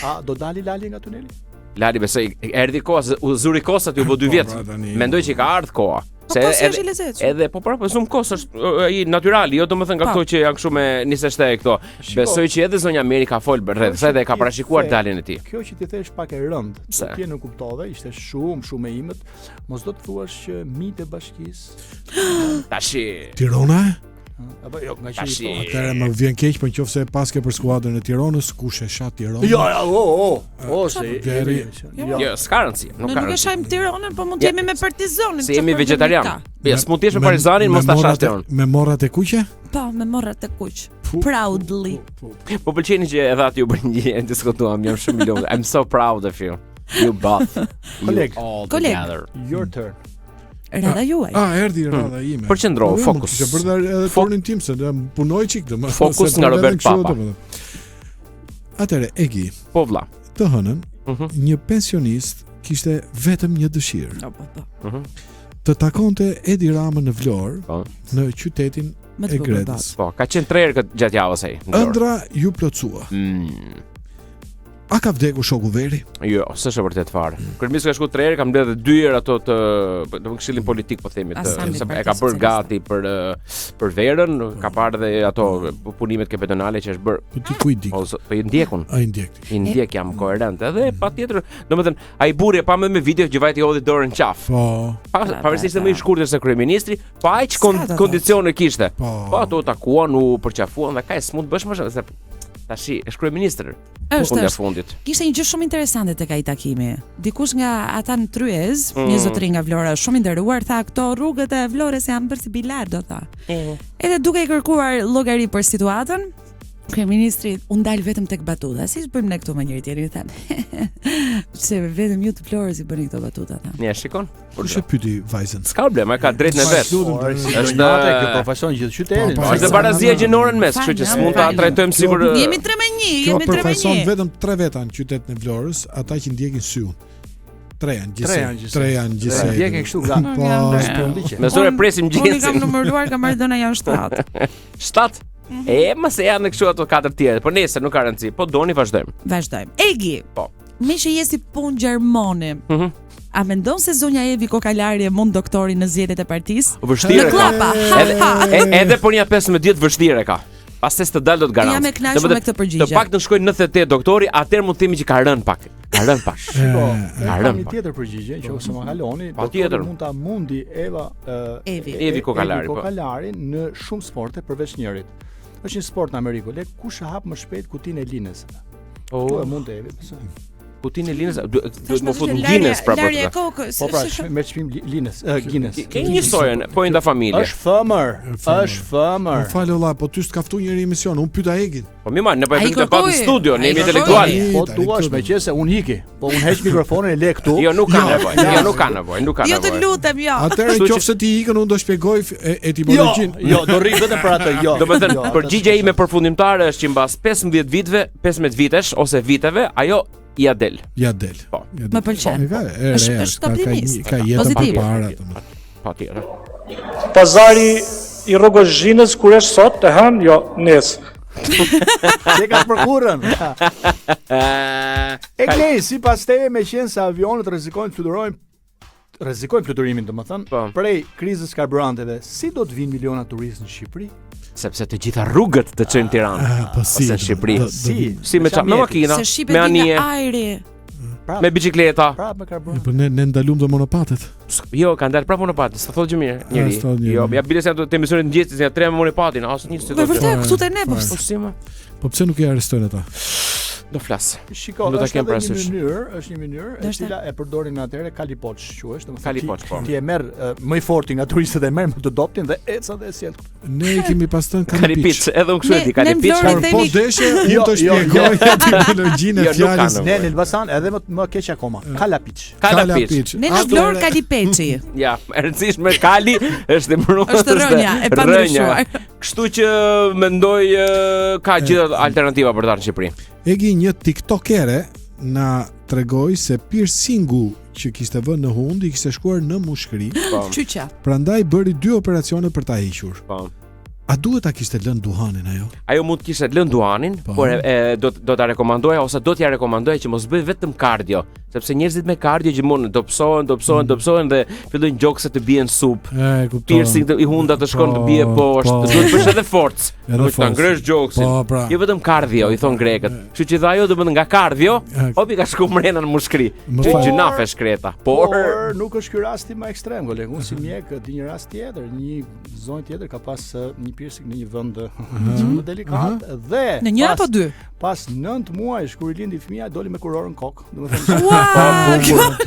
A do dali Lali nga tuneli? Lali besoj erdhi koha, u zuri kosa ti u bë 2 vjet. Mendoj që ka ardhur koha. Se edhe po shumë kos është ai natyral, jo domethënë nga këto që janë kështu me 27 këto. Besoj që edhe zonja Meri ka fol rreth, sa edhe ka parashikuar daljen e tij. Kjo që ti thesh pak e rënd, ti nuk kuptove, ishte shumë e imët. Mos do të thuash që mitë e bashkisë. Tashi. Tirana? Apo jo, nga që atëherë më vjen keq, po nëse paske për skuadrën e Tiranës, kush e shat Tiranën? Jo, se jo, s'ka rëndësi, nuk ka rëndësi. Nuk e shajm Tiranën, po mund të jemi me Partizanin. Se jemi vegetarian. S'mund të jesh me Partizanin, mos ta shash Tiranën. Me morrat e kuqe? Po, me morrat e kuq. Proudly. Po pëlqeni që edhe aty u bën një diskutuam, jam shumë i lumtur. I'm so proud of you. You both. Koleg, your turn. Rada juaj. Erdhi rada ime. Përqendro, fokus. Që bërda edhe turnin tim se punoj çik domo. Fokus nga Robert Papa. Atëre, Egi. Po vlla. Të hënën, një pensionist kishte vetëm një dëshirë. Të takonte Edi Ramën në Vlorë, në qytetin e Gredës. Po, ka qenë 3 herë gjatë javës ai. Ëndra ju plotësua. A ka vdekur shoku Veri? Jo, s'është vërtet fare. Kryeministri ka shkuar 3 herë, ka mbledhë 2 herë ato të këshillin politik, po themi, se e ka bërë gati për Verën, ka parë dhe ato punimet kapitale që është bërë. Po ti ku i dik? Po i ndjekun. Ai ndjek. I ndjek, jam koherent. Edhe patjetër, domethënë, ai burri pa me video që vajti hodhi dorën qaf. Po. Pavarësisht se më i shkurtër se kryeministri, po aq kondicione kishte. Po ato takuan, u përqafuan dhe kaq s'mund bësh më se tashi është kryeministër. Është. Kishte një gjë shumë interesante tek ai takimi. Dikush nga ata në Tryez, një zotëri nga Vlora, shumë i nderuar, tha këto rrugët e Vlorës janë bërë si bilardo, tha. Edhe duke i kërkuar llogari për situatën, kryeministri u ndal vetëm tek batuta. Siç bëjmë ne këtu me njëri tjetrin, thanë. Se vetëm ju të Vlorës i bëni këto batuta, tha. Ne shikon. Kush e pyeti vajzën? S'ka problem, ai ka drejtën e vet. Është ky profesion gjithë qytetin. Është barazia gjinore në mes, kështu që s'mund ta trajtojmë sikur jemi 3-1, jemi 3-1. Kjo profesion vetëm 3 veta në qytetin e Vlorës, ata që ndjekin syun. 3 janë gjithsej. Ndjekin kështu gatë. Po, me zore presim gjithsej. Unë kam numëruar, kam marrë dhëna janë 7. 7? Mëse janë kështu ato 4 tjerë, po nesër nuk ka rëndësi. Po doni vazhdojmë. Egi. Po. Me që jesi punë gjermane. A mendon se zonja Evi Kokalari mund doktori në zgjedhjet e partisë? Vështirë ka. Edhe për një 15 ditë vështirë ka. Pas se të dalë do të garancoj. Jam e kënaqur me këtë përgjigje. Të paktën shkojnë 98 doktori, atëherë mund të themi që ka rënë pak. Ka rënë pash. Kam një tjetër përgjigje, që ose më kaloni, Patjetër. mund ta mundi Evi Kokalari në shumë sporte përveç njërit. Është një sport në Amerikë, kush e hap më shpejt kutinë e Linës. Tu e mund të Evi, pse? Kutinë e Linës, duhet më fut në Guinness pra për këtë. Po pra, me çmim Linës, Guinness. Ke një historinë, po nda familje. Është fëmër. Po falë valla, po ty s'ka ftuar njëri emision, unë pyeta Egin. Po mi marr, ne po e kemi të pa në studio, ne jemi intelektual. Po duash meqense unë iki, po unë heq mikrofonin e le këtu. Jo, nuk ka nevojë, nuk ka nevojë. Jo, të lutem, jo. Atëherë nëse ti ikën, unë do shpjegoj etimologjin. Jo, do rri vetëm për atë, jo. Domethënë, përgjigjja ime përfundimtare është që mbas 15 viteve, 15 vitesh ose viteve, ajo ja del. Po. Më pëlqen. Është optimist. Ka jetën përpara. Patjetër. Pazari I rrugës Zhinës kur është sot, të hënë, jo, nesër. Dhe ka përkurën. Glej, sipas teje, meqense se avionët rrezikojnë fluturimin, domethënë, prej krizës karburanteve, si do të vinë miliona turistë në Shqipëri? Sepse të gjitha rrugët të çojnë Tiranë. Ose në Shqipëri. Si me makina, me anije. Me bicikleta. Prapë me karburant. Po ne ndalum të monopatet. Jo, kanë dalë prapë monopatet, s'të thotë gjë mirë, njëri. Jo, ja bilesa të emisionit mëngjesit, ja 3 me monopatin, asnjë s'të thotë. Po vërtet, këtu te ne po. Po pse nuk I arrestojnë ata? Do flas. Shiko, është një mënyrë e cila e përdorin atëherë kalipoç, quhesh, domethënë ti e merr më I forti nga turistët e merr më të doptin dhe eca dhe sjell. Ne kemi pastaj kalipiç, edhe unë kështu e di kalipiç. Po deshe, unë të shpjegoj etimologjinë e fjalës. Ne në Elbasan edhe më keq akoma. Kalapiç. Ne në Vlorë kalipeçi. Ja, e rëndësishme kali është emëruar. Është rënja e pandryshuar. Kështu që mendoj ka gjithë alternativa për të ardhur në Shqipëri. Egi një tiktokere na tregoi se piercingu që kishte vënë në hund I kishte shkuar në mushkëri. Qyqa. Prandaj bëri 2 operacione për ta hequr. Po. A duhet ta kishte lënë duhanin ajo? Ajo mund të kishte lënë duhanin, por do ta rekomandoja ose do t'ja rekomandoja që mos bëj vetëm kardio, sepse njerëzit me kardio gjithmonë dobësohen dhe fillojnë gjokse të bien sup. Piercing I hunda të shkon të bie poshtë, duhet bësh edhe forcë. Duhet ta ngresh gjoksin. Jo vetëm kardio, I thon grekët. Kështu që dha ajo domethënë nga kardio, hopi ka shku mrena në mushkëri. Gjunafe shkreta. Por nuk është ky rasti më ekstrem, koleg. Unë si mjek di një rast tjetër, një zonë tjetër ka pas një piercing në një vend më delikat dhe në një apo 2. Pas 9 muajsh kur I lindi fëmia doli me kurorën kokë. Domethënë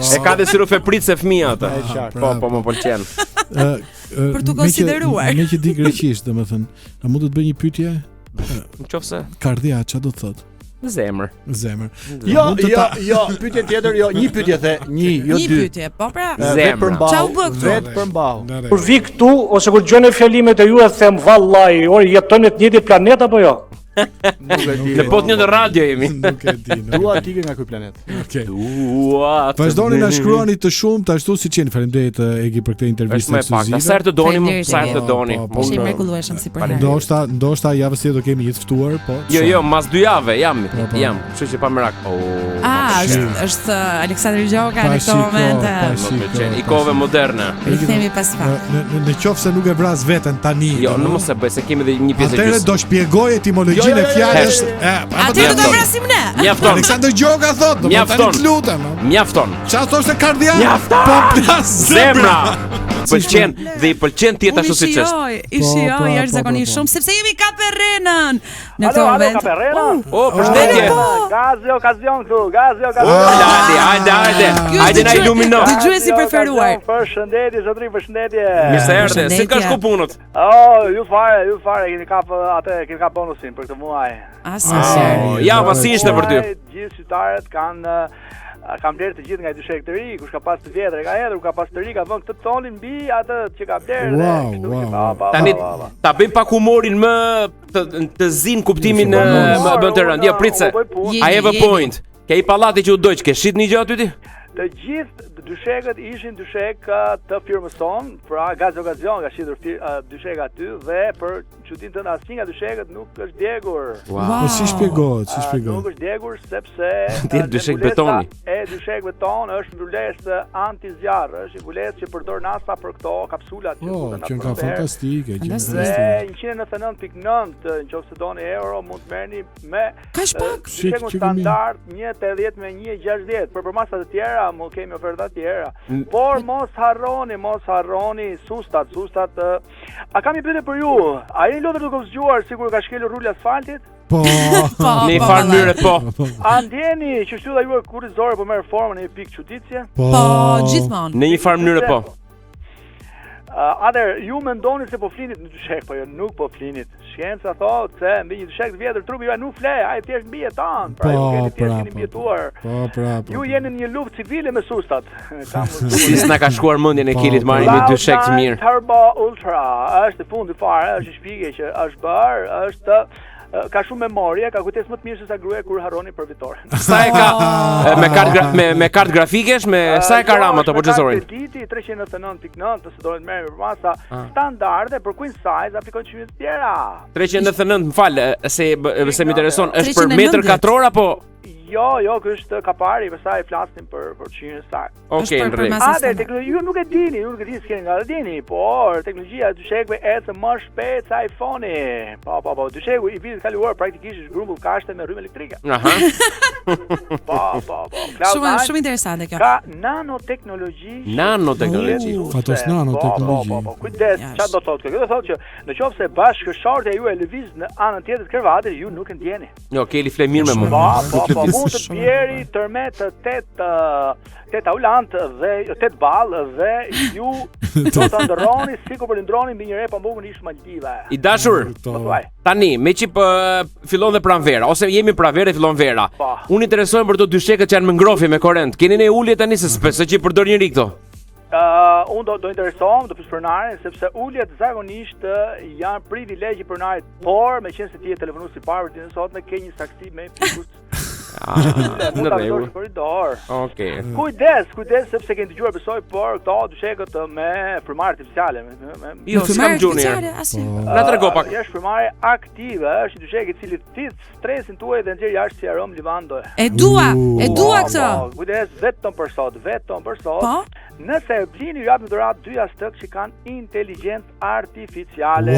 e ka dhe sirufe pritse fëmia atë. Po më pëlqen. Për të konsideruar. Me që di greqisht, domethënë, a mund të bëj një pyetje? Nëse kardia çfarë do të thotë? Zemër. Jo, pyetje tjetër, jo, një pyetje the, jo 2. Një pyetje, po pra. Zemër. Çau bë këtu? Vetë përmbau. Kur vi këtu ose kur dëgjoj fjalimet e ju e them vallai, jetoni në të njëjtin planet apo jo? Në pot një të radio jemi. Nuk e di. Dua të ikë nga ky planet. Okej. Vazhdoni na shkruani të shumtë ashtu siç jeni. Faleminderit Egi për këtë intervistë ekskluzive. Sa herë të doni, sa herë të doni. Është mrekullueshëm si për ne. Ndoshta javës tjetër do kemi një të ftuar, po. Jo, mas 2 javë jam. Kështu që pa merak. Është Aleksandri Gjoka në këtë moment. Ikove moderne. I themi pas pak. Në qoftë se nuk e vras veten tani. Jo, mos e bëj se kemi edhe një pjesë gjysmë. Atëherë do shpjegoj etimologjinë e fjalës. Atë do ta vrasim ne. Mjafton. Aleksandri Gjoka thotë, mjafton. Lutem. Mjafton. Çfarë thoshte kardia? Po plas zemra. Pëlqen dhe I pëlqen ti ashtu siç është. I shijoj jashtëzakonisht shumë sepse jemi Kaperrenën në këtë moment. Përshëndetje. Gazi okazion këtu, Hajde na ilumino. Dëgjuesi preferuar. Përshëndetje zotëri, përshëndetje. Mirë se erdhe. Si ka shku punët? Ju fare, keni kap bonusin për këtë muaj. Ja, pasi ishte për ty. Gjithë qytetarët kam blerë të gjithë nga 2 shek të ri, kush ka pas të vjetër e ka hedhur, ka pas të ri ka vënë këtë tonin mbi atë që ka blerë. Tani ta bëjmë pak humorin më të zin kuptimin më bën të rënd. Jo, pritse. I have a point. Ke I pallati që u doq, ke shit një gjë aty ti? Të gjithë dyshekët ishin dyshek të firmës tonë, pra Gaz Okazion ka shitur dyshek aty dhe për çuditë tënde asnjë nga dyshekët nuk është djegur. Po si shpjegohet, Nuk është djegur sepse dyshek betoni. Dyshek beton është mbulesë anti-zjarr, është mbulesë që përdor NASA për këto kapsulat që futen që ka fantastike, që 199.9 nëse doni euro mund të merrni me dyshekun standard 1.80 me 1.60. Për masat e tjera mund kemi oferta të tjera. Por mos harroni sustat. A kam një pyetje për ju? A jeni lodhur duke u zgjuar sikur ka shkelur rul asfaltit? Po. Në një farë mënyrë po. A ndjeni që shtylla juaj kurrizore po merr formën e një pikë çuditje? Po, gjithmonë. Në një farë mënyrë po. Atëherë, ju mendoni se po flinit në dyshek, po jo nuk po flinit. Shkenca thotë se mbi një dyshek të vjetër trupi juaj nuk fle, ai thjesht mbi jeton. Pra ju keni thjesht mbijetuar. Po. Ju jeni në një luftë civile me sustat. Si s'na ka shkuar mendjen e Kilit marrim një dyshek të mirë. Turbo Ultra është fundi fare, është shpjegje që është bër, është ka shumë memorie, ka kujtesë më të mirë se sa gruaja kur harroni për fitoren. Sa e ka me kartë grafikesh, me sa e ka RAM ato procesorin? Diti 399.9 të doni të merrni për masa standarde për queen size, aplikojnë çmime të tjera. 399, më fal, se më intereson, është për metër katror apo Jo, ky është kapari, pastaj flasim për çmime të saj. Okej, në rregull. Atë teknologji ju nuk e dini s'keni nga dini, por teknologjia e dyshekëve ecë më shpejt se iPhone-i. Po, dysheku i vitit kaluar praktikisht është grumbull kashte me rrymë elektrike. Aha. Po. Shumë interesante kjo. Ka nanoteknologji. Fatos nanoteknologji. Po. Kujdes, çfarë do thotë kjo? Kjo do thotë që nëse bashkëshortja juaj lëviz në anën tjetër të krevatit, ju nuk e ndjeni. Jo, Keli fle mirë me mua. Po, mund të bjeri tërmet 8 aulant dhe 8 ball dhe ju do të ndroni sikur po ndroni mbi një rep pambukun ish Maldive. I dashur. Tani, me që fillon dhe pranvera ose jemi pranverë e fillon vera. Unë interesohem për to dyshekët që janë me ngrohje me korrent. Keni ne ulje tani se që përdor njëri këto? Unë do interesohem, do pronare sepse uljet zakonisht janë privilegji pronarit, por meqense ti je telefonues i parë ditën e sotme ke një saksi me pikus. Në rregull. Okej. Kujdes sepse keni dëgjuar besoj por këto dyshekët me frymare artificiale Jo, s'kam junior. Na trego pak. Është frymare aktive, është dyshek i cili thith stresin tuaj dhe nxjerr jashtë si aromë livando. E dua këtë. Kujdes vetëm për sot. Po. Nëse e blini ju jap në dhuratë 2 jastëk që kanë inteligjencë artificiale.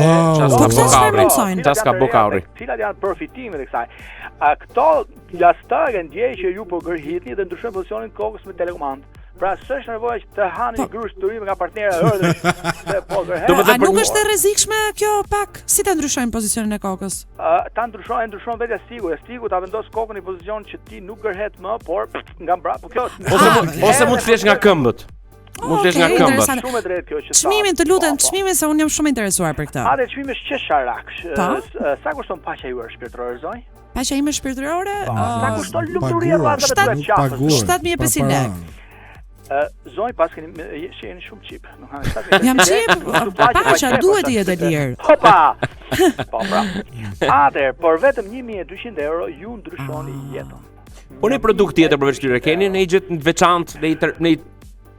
Çaska bokauri. Cilat janë përfitimet e kësaj? Këto jastëk e ndjej që ju po gërhitni dhe ndryshojnë pozicionin e kokës me telekomandë. Pra s'është nevojë që të hani grush turim nga partnera ërdhësh. A nuk është e rrezikshme kjo pak? Si ta ndryshojnë pozicionin e kokës? Ta ndryshon vetë Stigu ta vendos kokën në pozicion që ti nuk gërhet më, por nga mbrapa. Kjo ose mund të flesh nga këmbët. Mund të flesh nga këmbët. Shumë e drejtë kjo që. Çmimin të lutem, çmimin se unë jam shumë interesuar për këtë. Atë çmimi është qesharak. Sa kushton paqja juaj shpirtërore zoj? Paqja ime shpirtërore? Sa kushton lumturia rradhave të qafës? 7500 lekë. Zonj pas keni jeni shumë çip. Jam çip, paça duhet të jetë lirë. Hopa. Po pra. Atëherë, por vetëm 1200 euro ju ndryshoni jetën. Po një produkt tjetër përveç këtyre keni në një gjë të veçantë në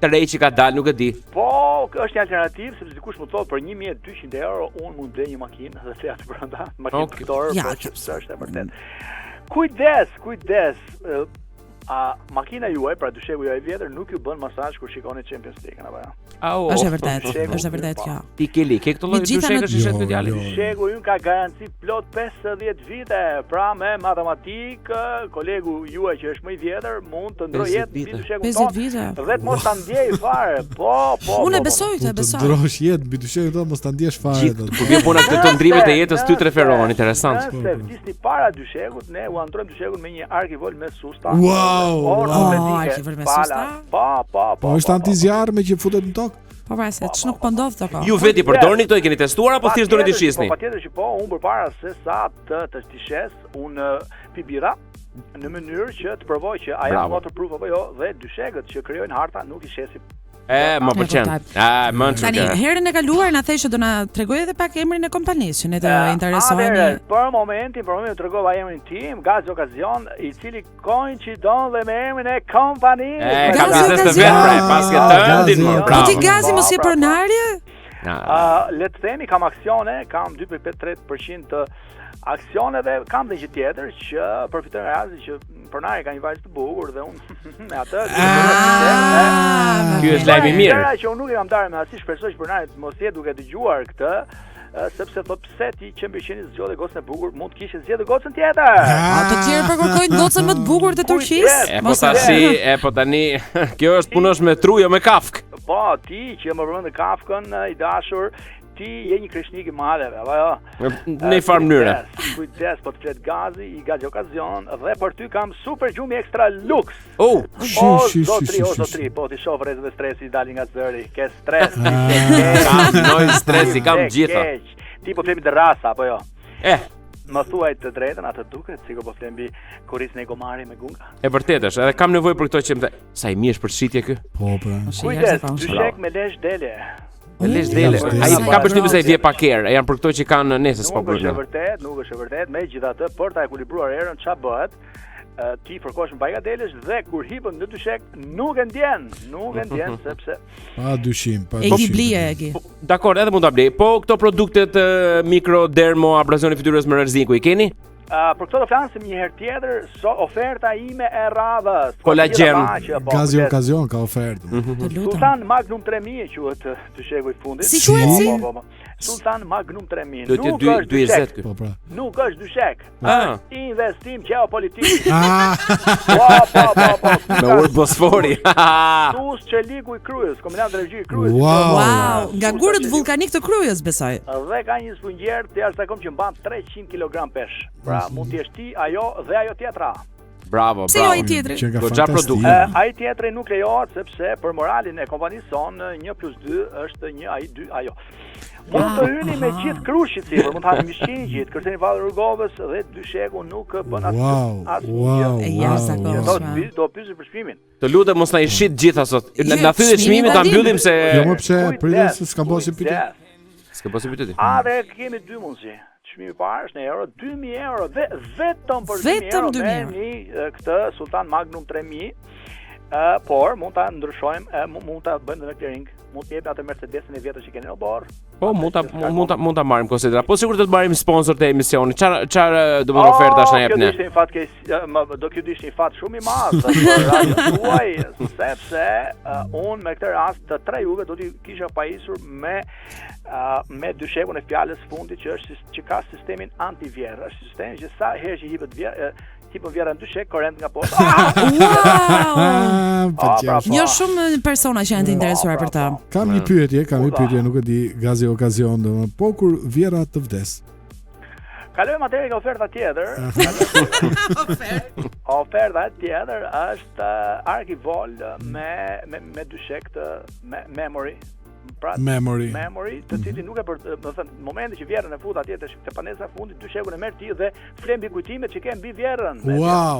të re që ka dalë, nuk e di. Po, është një alternativë sepse dikush më thotë për 1200 euro unë mund blej një makinë dhe thea të brenda, makinë traktor, është e vërtetë. Kujdes. Makina juaj, pra dysheku juaj i vjetër nuk ju bën masazh kur shikoni Champions League apo jo? Është e vërtet kjo. Ti Keli, ke këtë lloj dyshekësh që është djalë? Dysheku ynë ka garanci plot 50 vite, pra me matematikë, kolegu juaj që është më i vjetër mund të ndrojë jetë mbi dyshekun tonë. 50 vite. Dhe të mos ta ndjej fare. Po. Unë besoj. Të ndrosh jetë mbi dyshekun tonë, mos ta ndjesh fare. Kur vjen puna të ndrimet e jetës ty të referohen, interesant. Nëse vdisni para dyshekut, ne u ndrojmë dyshekun me një arkivol me susta. Po, është antizjarr me që futet në tokë? Po pra se ç'nuk po ndodh këto. Ju veti përdorni këto, e keni testuar apo thjesht doni të shisni? Po patjetër që po, unë përpara se sa të shishes, unë pi birra në mënyrë që të provoj që ajo waterproof apo jo, dhe dyshekët që krijojnë harta nuk i shesin Më pëlqen. Tani, herën e kaluar na thej që do na tregoj edhe pak emrin e kompanisë që ne të interesohemi. Për momentin tregova emrin tim, Gazi Okazion, i cili koincidon dhe me emrin e kompanisë. Ka biznes të vet, pra, pas ke tëndin. Po ti Gazi mos je pronarje? Le të themi kam aksione, kam 2.3% të aksioneve, kam dhe gjë tjetër që përfiton nga rasti që pronari ka një vajzë të bukur dhe unë me atë. Ky është lajm i mirë. Që unë nuk e kam darë me asnjë, shpresoj që pronari mos jetë duke dëgjuar këtë, sepse thot pse ti që mbështeni zgjodhe gocën e bukur, mund të kishe zgjedhur gocën tjetër. Të tjerë përkërkojnë gocën më të bukur të Turqisë. Po tani, kjo është punosh me tru, jo me kafk. Po, ti që më përmend Kafkën, i dashur, ti je një kreshnik i madheve, apo jo? Në një farë mënyre. Kujdes, po të flet Gazi, i Gazi Okazion, dhe për ty kam super gjumi ekstra lux. O zotri, po ti shoh rrezë dhe stresi dalin nga zëri, ke stres. Kam noj stresi, kam gjitha. Ti po flemi të rasa, apo jo? Më thuaj të drejtën, atë duket sikur po flembi kurrisën e gomari me gunga. E vërtetë është, edhe kam nevojë për këto që më sa i mirë është për shitje ky. Po, pra. Kujdes, dyshek me lesh dele. Lesh dele. Ai ka përshtypjen se ai vje pak herë, janë për këto që kanë nesër s'po bëjnë. Nuk është e vërtet, megjithatë, për ta ekuilibruar erën ç'a bëhet? Ti fërkosh në bagadelesh dhe kur hipën në dyshek nuk e ndjen sepse pa dyshim. Egi blije. Dakor, edhe mund ta blej. Po këto produktet mikrodermo abrazioni fytyrës me rreziku i keni? Për këto do flasim një herë tjetër, oferta ime e radhës. Kolagen. Gazi Okazion ka ofertë. Sultan Magnum 3000 quhet dysheku i fundit. Si quhet? Sultan Magnum 3000. Nuk është dyshek. Po pra. Nuk është dyshek. Investim geopolitik. Po. Me ujë Bosfori. Tus Çeliku i Krujës, kombinat energji i Krujës. Wow, nga gurët vulkanik të Krujës besoj. Dhe ka një sfungjer të jashtëzakonshëm që mban 300 kg pesh. Pra mund të jesh ti, ajo dhe ajo tjetra. Bravo. Si ai tjetri? Goxha produkt. Ai tjetri nuk lejohet sepse për moralin e kompanisë son 1+2 është 1, ai 2 ajo. Mund të hyni me gjithë krushit sipër, mund të hani mishinjit, kërceni vallë rrugovës dhe dysheku nuk bën asgjë. Do pyesë për çmimin. Të lutem mos na i shit gjitha sot. Na thyet çmimin ta mbyllim se jo më pse pritet se s'ka bosi pyetje. S'ka bosi pyetje. Kemi dy mundësi. Çmimi i parë është në euro, 2000 euro dhe vetëm për 2000 euro merrni këtë Sultan Magnum 3000. Por mund ta ndryshojmë, mund ta bëjmë në clearing. Mund të jepni atë Mercedesin e vjetër që keni në borr. Po mund ta marrim konsidera. Po sigurisht do të marrim sponsor të emisionit. Çfarë do të ofertash na jepni? Kjo ishte një fat shumë i madh për radion tuaj, sepse unë me këtë rast të tre juve do t'i kisha pajisur me dyshekun e fjalës fundit që ka sistemin antivjerë. Është sistemi që sa herë që hipet vjerë në dyshek, korrent nga poshtë. Jo shumë persona që janë të interesuar për ta. Kam një pyetje, nuk e di Gazi Okazion, domethënë, po kur vjera të vdes. Kalojmë atëherë nga oferta tjetër. Oferta tjetër është Archivol me dyshek të memory. Pra, memory, të cilin nuk e do të thënë, në momentin që vjerën e fut atje te panesa fundit, dyshekun e merr ti dhe flen mbi kujtimet që ke mbi vjerën. Wow.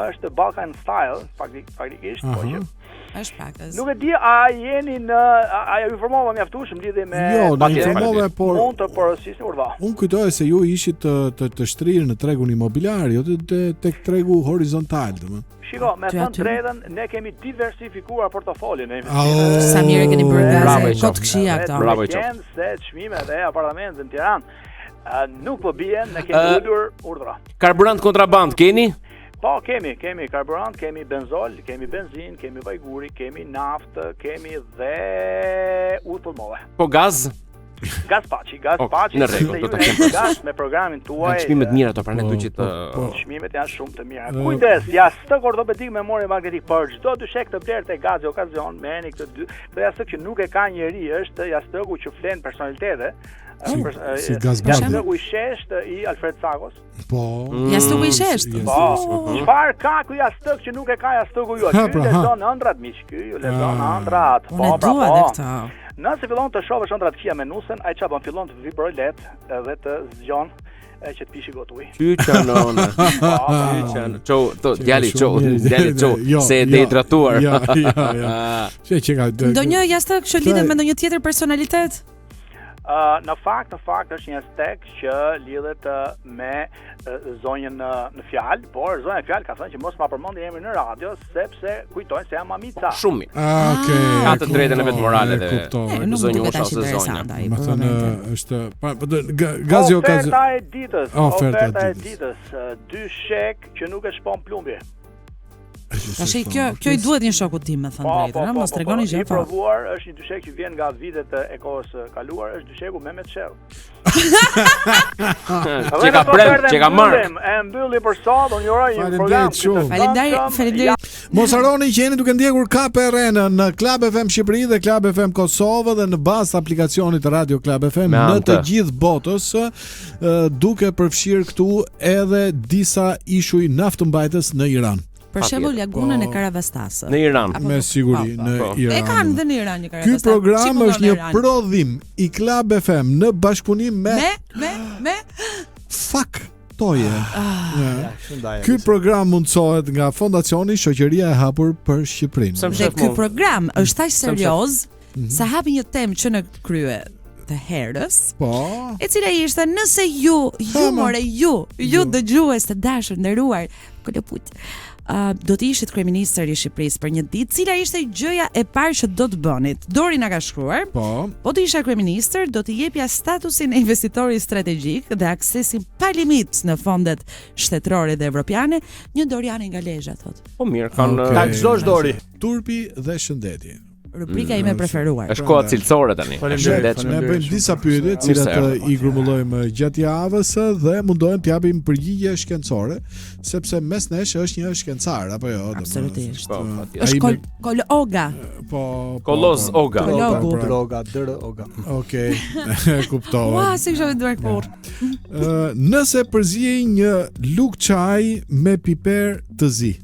Është Balkan style, faktikisht, po që është praktikë. Nuk e di a jeni a ju informova mjaftueshëm lidhje me informova, por mund të porosisni urdhë. Unë kujtoj se ju ishit të shtrirë në tregun imobiliar, jo tek tregu horizontal, domethënë. Shiko, me thënë drejtën, ne kemi diversifikuar portofolin e investimeve. Sa mirë keni bërë Gazi, kot këshia këto. Bravo i qoftë. Se çmimet e apartamentit në Tiranë nuk po bien, ne kemi ulur urdhra. Karburant kontraband keni? Po, kemi karburant, kemi benzol, kemi benzinë, kemi vajguri, kemi naftë, kemi dhe ujë pulmove. Po gaz? Gaz paçi. Në rregull, do ta kem. Gaz me programin tuaj. Çmimet mira ato, pra ne duhet të çmimet janë shumë të mira. Kujdes, jashtëk ortopedik memorie magnetik për çdo dyshek të blerë te Gazi Okazion, merrni këtë dy. Dhe jashtëk që nuk e ka njeri është jashtëku që flen personalitete. Jashtëku i sheshtë i Alfred Sakos. Po. Jashtëku i sheshtë. Po. Çfarë ka ky jashtëk që nuk e ka jashtëku ju? Ky lezon ëndrat miq, ky ju lezon ëndrat. Po. Nëse fillon të shohësh ëndrat kia me nusën, ai çfarë bën? Fillon të vibroj lehtë edhe të zgjon e që të pishi gotë ujë. Qyçanona. Qyçan. Djali, se e dehidratuar. Ja. Që ka ndonjë jashtë që lidhet me ndonjë tjetër personalitet? Në fakt është një stek që lidhet me zonjën në fjalë, por zonja në fjalë ka thënë që mos ma përmendi emrin në radio sepse kujtojnë se jam Mamica. Shumë mirë. Okej. Ka të drejtën e vet morale dhe zonja ose zonja. Më thënë është Gazio Oferta e ditës, 2 shek që nuk e shpon plumbi. Tash kjo I duhet një shoku tim, më thënë drejtën, mos tregoni gjë. I provuar është një dyshek që vjen nga vitet e kohës kaluar, është dysheku Mehmet Shell. Që ka marrë. E mbylli për sot, unë juroj një program. Faleminderit. Mos harroni që jeni duke ndjekur KPRN në Club FM Shqipëri dhe Club FM Kosovë dhe në bazë të aplikacionit Radio Club FM në të gjithë botës, duke përfshirë këtu edhe disa ishuj naftëmbajtës në Iran. Për shembull lagunën e Karavastasë. Në Iran. Me siguri në Iran. E kanë dhe në Iran një Karavastasë. Ky program është një prodhim I Club FM në bashkëpunim me Faktoje. Ky program mundsohet nga Fondacioni Shoqëria e Hapur për Shqipërinë. Dhe ky program është aq serioz sa hapi një temë që në krye të herës, e cila ishte nëse ju dëgjues të dashur nderuar koloput, do të ishit kryeministër I Shqipërisë për një ditë, cila ishte gjëja e parë që do të bënit? Dori na ka shkruar. Po të isha kryeministër, do të jepja statusin e investitori strategjik dhe aksesin pa limit në fondet shtetërore dhe evropiane, një Doriani nga Lezhë, thot. Po mirë, kanë taksosh Dori. Turpi dhe shëndeti. Rubrika ime preferuar. Është koha cilësore tani. Ne bëjmë disa pyetje të cilat I grumullojmë gjatë javës dhe mundohem të japim përgjigje shkencore, sepse mes nesh është një shkencar apo jo? Absolutisht. Është Kologa. Po. Kolos Oga. Droga, Oga. Okej. Kuptova. Ua, si kisha vetuar kur. Nëse përzihej një lug çaj me piper të zi,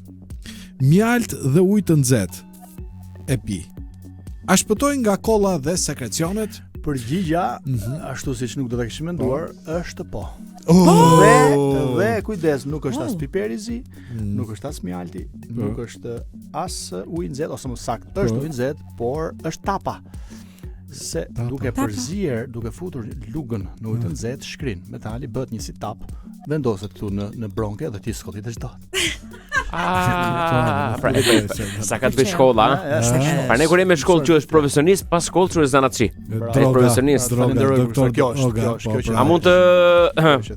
mjalt dhe ujë të nxehtë, e pi, a shpëtoj nga kolla dhe sekrecionet? Përgjigja, ashtu siç nuk do ta kishim menduar, është po. Dhe kujdes, nuk është as piperi zi, nuk është as mjalti, nuk është as uji nxehtë ose më saktë, është uji nxehtë, por është tapa. Se duke përzier, duke futur lugën në ujë të nxehtë, shkrin metali bëhet një si tap, vendoset këtu në bronke dhe ti skotit çdo. Pra sa ka të bëj shkolla, pra ne kur jemi në shkollë që është profesionist, pas shkollë që është zanatçi. Profesionist, a mund të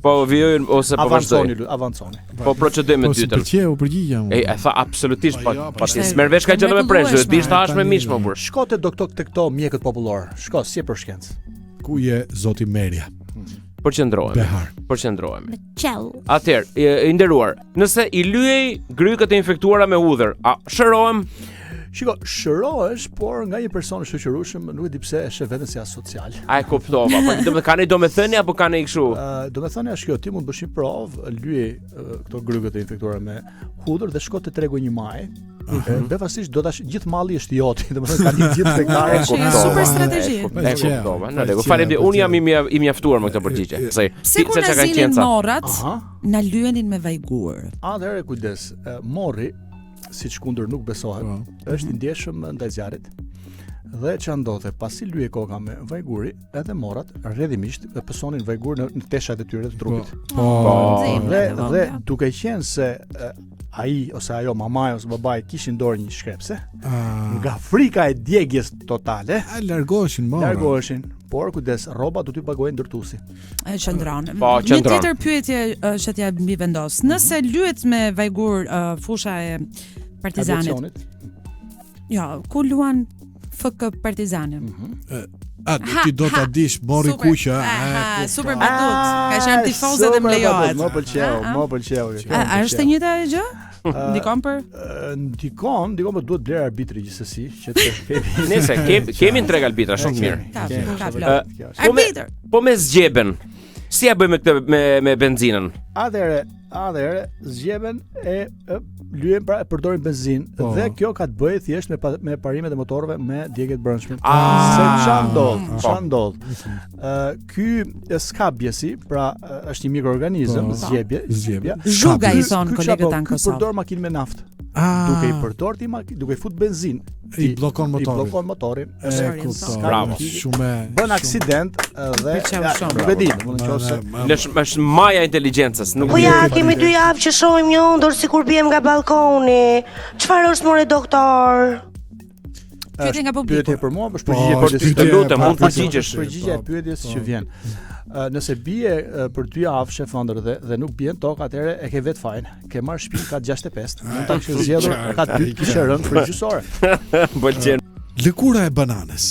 po vijojnë ose po vazhdojnë? Avanconi. Po procedojmë me dytën. Pëlqeu përgjigja. E tha absolutisht pa ti smer vesh ka gjë me presh, dish tash me mish më burr. Shko te doktor tek këto mjekët popullor. Shko si për shkencë. Ku je zoti Merja? Përqendrohemi. Atëherë, I nderuar, nëse I lyej grykët e infektuara me hudhër, a shërohem? Shiko, shërohesh, por nga një person I shoqërueshëm, nuk e di pse e sheh veten si asocial. A e kuptova, po kanë domethënie apo kanë kështu? Domethënia është kjo, ti mund të bësh një provë, lyej këto grykët e infektuara me hudhër dhe shko te tregu 1 maj. Befasisht do tash gjithë malli është joti, domethënë kanë gjithë tregtare. Super strategji. E kuptova. Faleminderit. Unë jam I mjaftuar me këtë përgjigje. Sikur na zinin morrat, na lyenin me vajgur. Atëherë kujdes, morri, siç kundër nuk besohet, është I ndjeshëm ndaj zjarrit. Dhe ç'a ndodhte, pasi lyej koka me vajguri, edhe morrat rrjedhimisht e pësonin vajgur në teshat e tyre të trupit. Dhe duke qenë se ai ose ajo mamaj ose babai kishin dorë një shkrepse, nga frika e djegjes totale, largoheshin. Por kujdes, rroba do t'i paguajë ndërtuesi. E qëndron. Një tjetër pyetje që t'ja mbi vendos. Nëse lyhet me vajgur fusha e Partizanit. Ja, ku luan FK Partizani. Ti do ta dish morri kuqja. Super batut. Ka qenë tifozë dhe më lejohet. Më pëlqeu. A është e njëjta gjë? Ndikon për? Ndikon, por duhet bler arbitri gjithsesi që të kemi. Nëse kemi 3 arbitra shumë mirë. Arbitër. Po me zgjeben. Si ja bëjmë këtë me benzinën? Atëre, atëherë zgjemen e lyhen pra e përdorin benzinë dhe kjo ka të bëjë thjesht me parimet e motorëve me djegje të brendshme. Se ç'a ndodh? Ky skabjesi, pra është një mikroorganizëm, zgjebje. Zhuga i thon kolegët tanë Kosovë. Përdor makinë me naftë. Duke i përdor duke i fut benzinë, i bllokon motorin. Bravo. Shumë bën aksident dhe nuk e di, është maja inteligjencës, nuk Po ja, kemi 2 javë që shohim një ëndër sikur biem nga balkoni. Çfarë është more doktor? Pyetje nga publiku. Pyetje për mua, është përgjigje të lutem, mund të përgjigjesh. Përgjigja e pyetjes që vjen. Nëse bie për 2 javë shef ëndër dhe nuk bien tokë, atëherë e ke vet fajin. Ke marr shtëpi ka 65. Mund ta kishë zgjedhur ka 2 kishë rënë frigjuesore. Pëlqen. Lëkura e bananës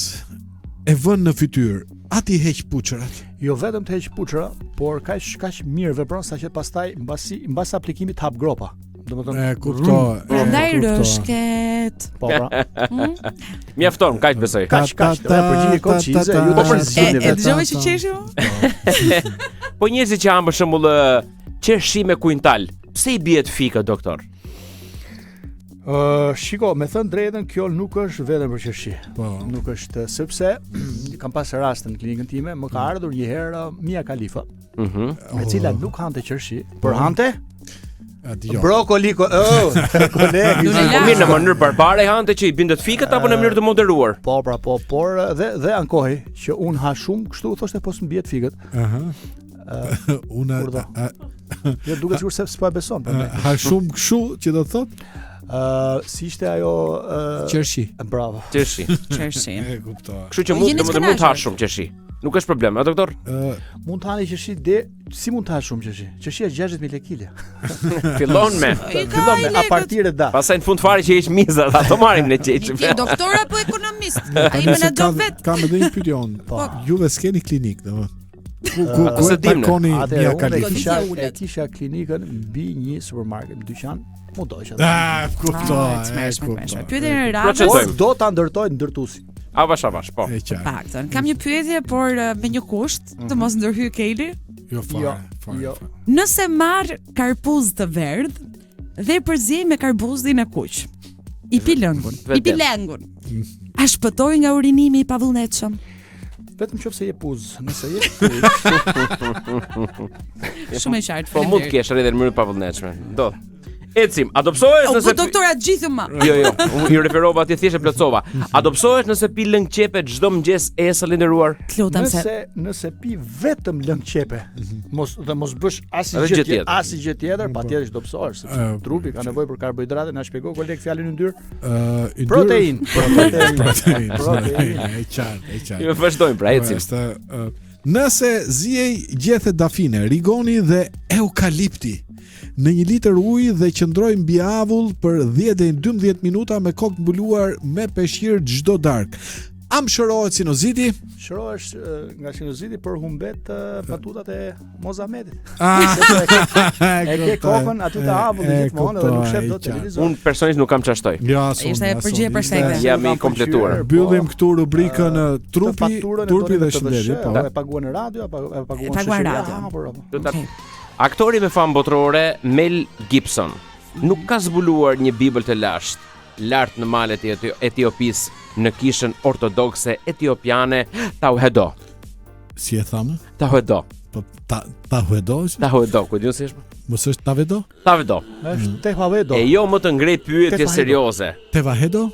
e vën në fytyrë, ati heq puçrat. Jo vetëm të heq puçra, por kaq mirë vepron saqë pastaj mbas aplikimit hap gropa. Domethënë e kuptoj. Prandaj rëshket. Po pra. Mjafton, kaq besoj. Kaq përgjigje koncize, ju do të zgjidhni vetë. E dëgjova që qeshim? Po njerëzit që han për shembull qeshi me kuintal, pse i bie të fikë doktor? Shiko, me thënë drejtën, kjo nuk është vetëm për qershi. Nuk është, sepse kam pasur raste në klinikën time, më ka ardhur një herë Mia Khalifa, e cila nuk hante qershi, por hante brokoli, kolegi. Mirë, në mënyrë barbare hante që i bindet fikët apo në mënyrë të moderuar? Po, por dhe ankohej që un ha shumë, kështu thoshte po s'm bie fikët. Una jo duket sikur se s'po e beson. Ha shumë kështu që do të thotë? Si ishte ajo qershi. Bravo. Qershi. E kuptoj. Kështu që mund të hash shumë qershi. Nuk është problem, a doktor? Mund të hani qershi si mund të hash shumë qershi? Qershia 60.000 kg. Fillon me a partire da. Pastaj në fund fare që heq mizat, ato marrim ne qeçim. Ti doktor apo ekonomist? Ai menaxhon vet. Kam edhe një pyetje on. Juve s'keni klinik, domethënë. Ku e takoni Mia Khalifa? Kisha klinikën mbi një supermarket, dyqan. Kuptoj. Pyetja e radhës do ta ndërtojë ndërtuesi. Avash, po. Paktën. Kam një pyetje, por me një kusht, të mos ndërhyj Keli. Jo fare. Nëse marr karpuz të verdh dhe përziej me karbuzin e kuq, i pi lëngun. A shpëtoj nga urinimi i pavullnetshëm? Vetëm qofse je puz, nëse je Shumë e qartë. Po mund të kesh edhe në mënyrë pavullnetshme. Do. Ecim, adopsohesh nëse doktora gjithëma. Jo, unë i referova atje thjesht e plotësova. Adopsohesh nëse pi lëng qepe çdo mëngjes esëll i nderuar. Nëse pi vetëm lëng qepe, mos bësh asgjë tjetër, patjetër që do psohesh, sepse trupi ka nevojë për karbohidrate, na shpjegoi koleg fjalën yndyrë. Protein. E qartë. Jo vazhdojmë pra, ecim. Nëse ziej gjethe dafine, rigoni dhe eukalipti në 1 litër ujë dhe qëndroj mbi avull për 10 deri në 12 minuta me kokë mbuluar me peshqir çdo darkë. Am shërohet sinoziti? Shërohesh nga sinoziti për humbet batutat e Mozamedit. E ke kokën aty të avullit gjithmonë dhe nuk shef dot televizor. Unë personalisht nuk kam çashtoj. Ishte përgjigje perfekte. Jam i kompletuar. Mbyllim këtu rubrikën turpi dhe shëndeti. Po e paguan në radio apo e paguan radio? Aktori me famë botërore Mel Gibson nuk ka zbuluar një Bibël të lart në malet e Etiopisë në kishën ortodokse etiopiane Tauhedo. Si e thamë? Tauhedo. Po Tauhedo? Tauhedo, ku diun se është? Mos është Tavedo? Tavedo. Është Tevahedo. E jo më të ngrej pyetje serioze. Tevahedo?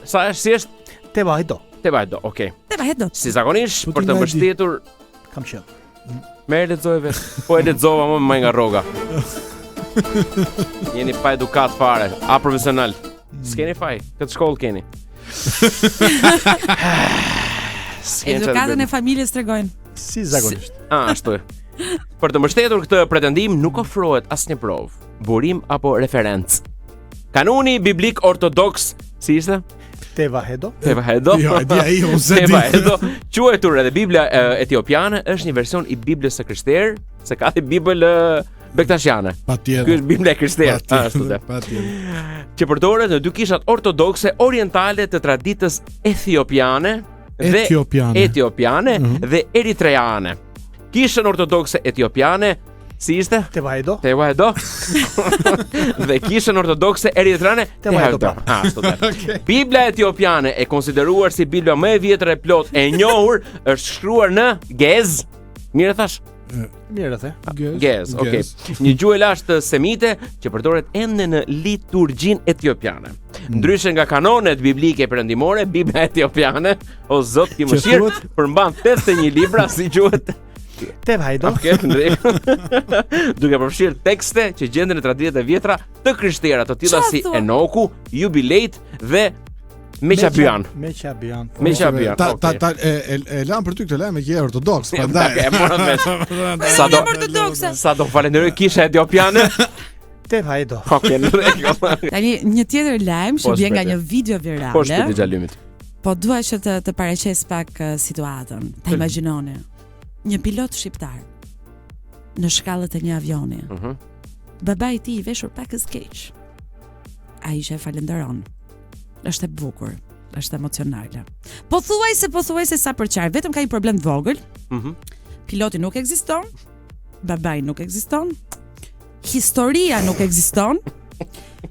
Sa është si është? Tevahedo. Okay. Tevahedo. Si zakonisht për të mbështetur kam qenë. Merë lexoj vetë. Po e lexova më nga rroga. Jeni pa edukat fare, a profesional. S'keni faj, këtë shkollë keni. Edukatën e familjes tregojnë. Si zakonisht. Ashtu. Për të mbështetur këtë pretendim nuk ofrohet asnjë provë, burim apo referencë. Kanuni biblik ortodoks, si ishte? Tevahedo. Jo, e di ai ose di. Tevahedo, quajtur edhe Bibla etiopiane, është një version i Biblës së Krishterë, se ka dhe Bibël bektashiane. Patjetër. Ky është Bibla e Krishterë, ashtu dhe. Patjetër. Që përdoret në 2 kishat ortodokse orientale të traditës etiopiane dhe eritreane. Kishën ortodokse etiopiane Si ishte? Tevajdo. Dhe kishën ortodokse eritreane Tevajdo. Ashtu dhe. Bibla etiopiane e konsideruar si Bibla më e vjetër e plot e njohur është shkruar në Gez. Mirë thash? Mirë the. Gez, okay. Një gjuhë e lashtë semite që përdoret ende në liturgjinë etiopiane. Ndryshe nga kanonet biblike perëndimore, Bibla etiopiane, o Zot ki mëshirë, përmban 81 libra si quhet. Tevajdo. Okej, duke përfshirë tekste që gjenden në traditat e vjetra të krishterë, të tilla si Enoku, Jubilejt dhe Meqabian. E lan për ty këtë lajm që je ortodoks, prandaj. E morën vetë. Sa do falenderoj kisha etiopiane. Tevajdo. Okej, në rregull. Tani një tjetër lajm që vjen nga një video virale. Po shpëti xhalymit. Po dua që të paraqes pak situatën. Ta imagjinoni. Një pilot shqiptar në shkallët e një avioni. Babai i tij i veshur pak as keq. Ai që e falenderon. Është e bukur, është emocionale. Pothuajse sa për qarë, vetëm ka një problem të vogël. Piloti nuk ekziston, babai nuk ekziston, historia nuk ekziston.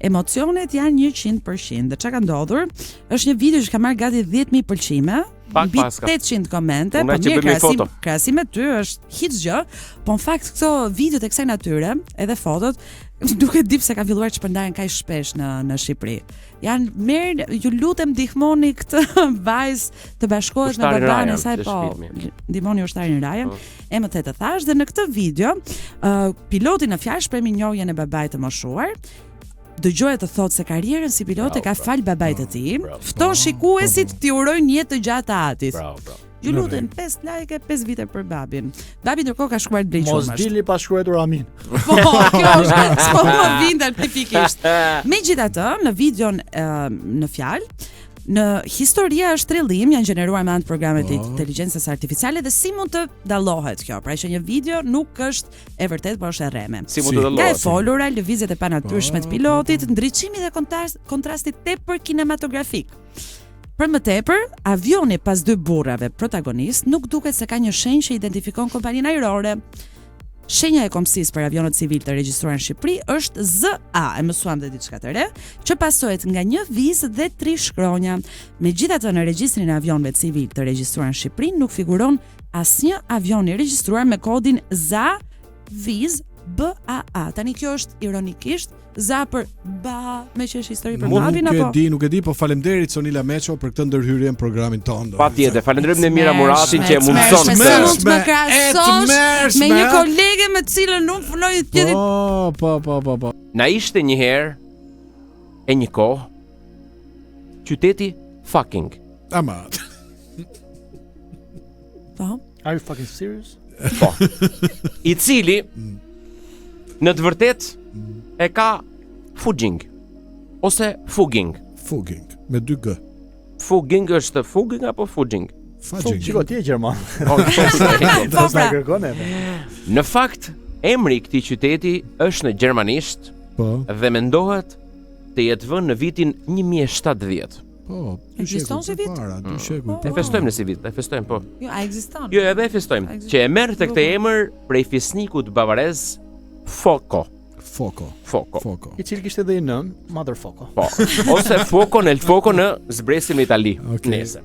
Emocionet janë 100%. Dhe çka ka ndodhur? Është një video që ka marrë gati 10.000 pëlqime, mbi 800 komente, po mirë krahasim me ty është hiç gjë, po në fakt këto videot e kësaj natyre, edhe fotot, nuk e di pse ka filluar të shpërndahen kaq shpesh në Shqipëri. Ju lutem ndihmoni këtë vajzë të bashkohet me babaën e saj, po. Ndihmoni ushtarin Rajan. E më the të thash dhe në këtë video, piloti në fjalë shpreh njohjen e babait të moshuar. Dëgjohet të thotë se karrierën si pilot e ka fal babait të tij. Fton shikuesit t'i urojnë jetë të gjatë të atit. Ju lutem 5 like, 5 vite për babin. Babi ndërkohë ka shkruar blej shumë. Mos dili pa shkruar amin. Po, kjo është s'po më vjen artifikisht. Megjithatë, në videon në fjalë, në historia është trillim, janë gjeneruar me anë të programeve të inteligjencës artificiale dhe si mund të dallohet kjo? Pra që një video nuk është e vërtet, por është e rreme. Si mund të dallohet? Nga e folura, lëvizjet e panatyrshme të pilotit, ndriçimi dhe kontrasti tepër kinematografik. Për më tepër, avioni pas 2 burrave protagonist nuk duket se ka një shenjë që identifikon kompaninë ajrore. Shenja e komësisë për avionët civil të regjistruar në Shqipëri është ZA, e mësuam dhe diçka të re, që pasohet nga 1 vizë dhe 3 shkronja. Megjithatë, në regjistrin e avionëve civil të regjistruar në Shqipëri nuk figuron asnjë avion i regjistruar me kodin ZA viz BAA. Tani kjo është ironikisht za për ba, me që është histori për babin apo? Nuk e di, po faleminderit Sonila Meço për këtë ndërhyrje në programin tonë. Patjetër, falenderojmë Nemira Muratin që e mundson të më krahasosh me një kolege me të cilën nuk punoj tjetër. Po. Na ishte një herë e një kohë qyteti fucking. Ama. Po. Are you fucking serious? Po. I cili në të vërtetë e ka fuging ose fuging me 2 g. Fuging është fuging apo fuging? Çiko ti e gjerman. Në fakt, emri i këtij qyteti është në gjermanisht, dhe mendohet të jetë vënë në vitin 1070. Po, ekziston si vit? E festojmë në si vit, po. Jo, a ekziston? Jo, edhe e festojmë. Që e merr te këtë emër prej fisnikut bavarez Foko. I cili kishte edhe një nën, Mother Foko. Po. Ose Foko në zbresin në Itali. Nëse.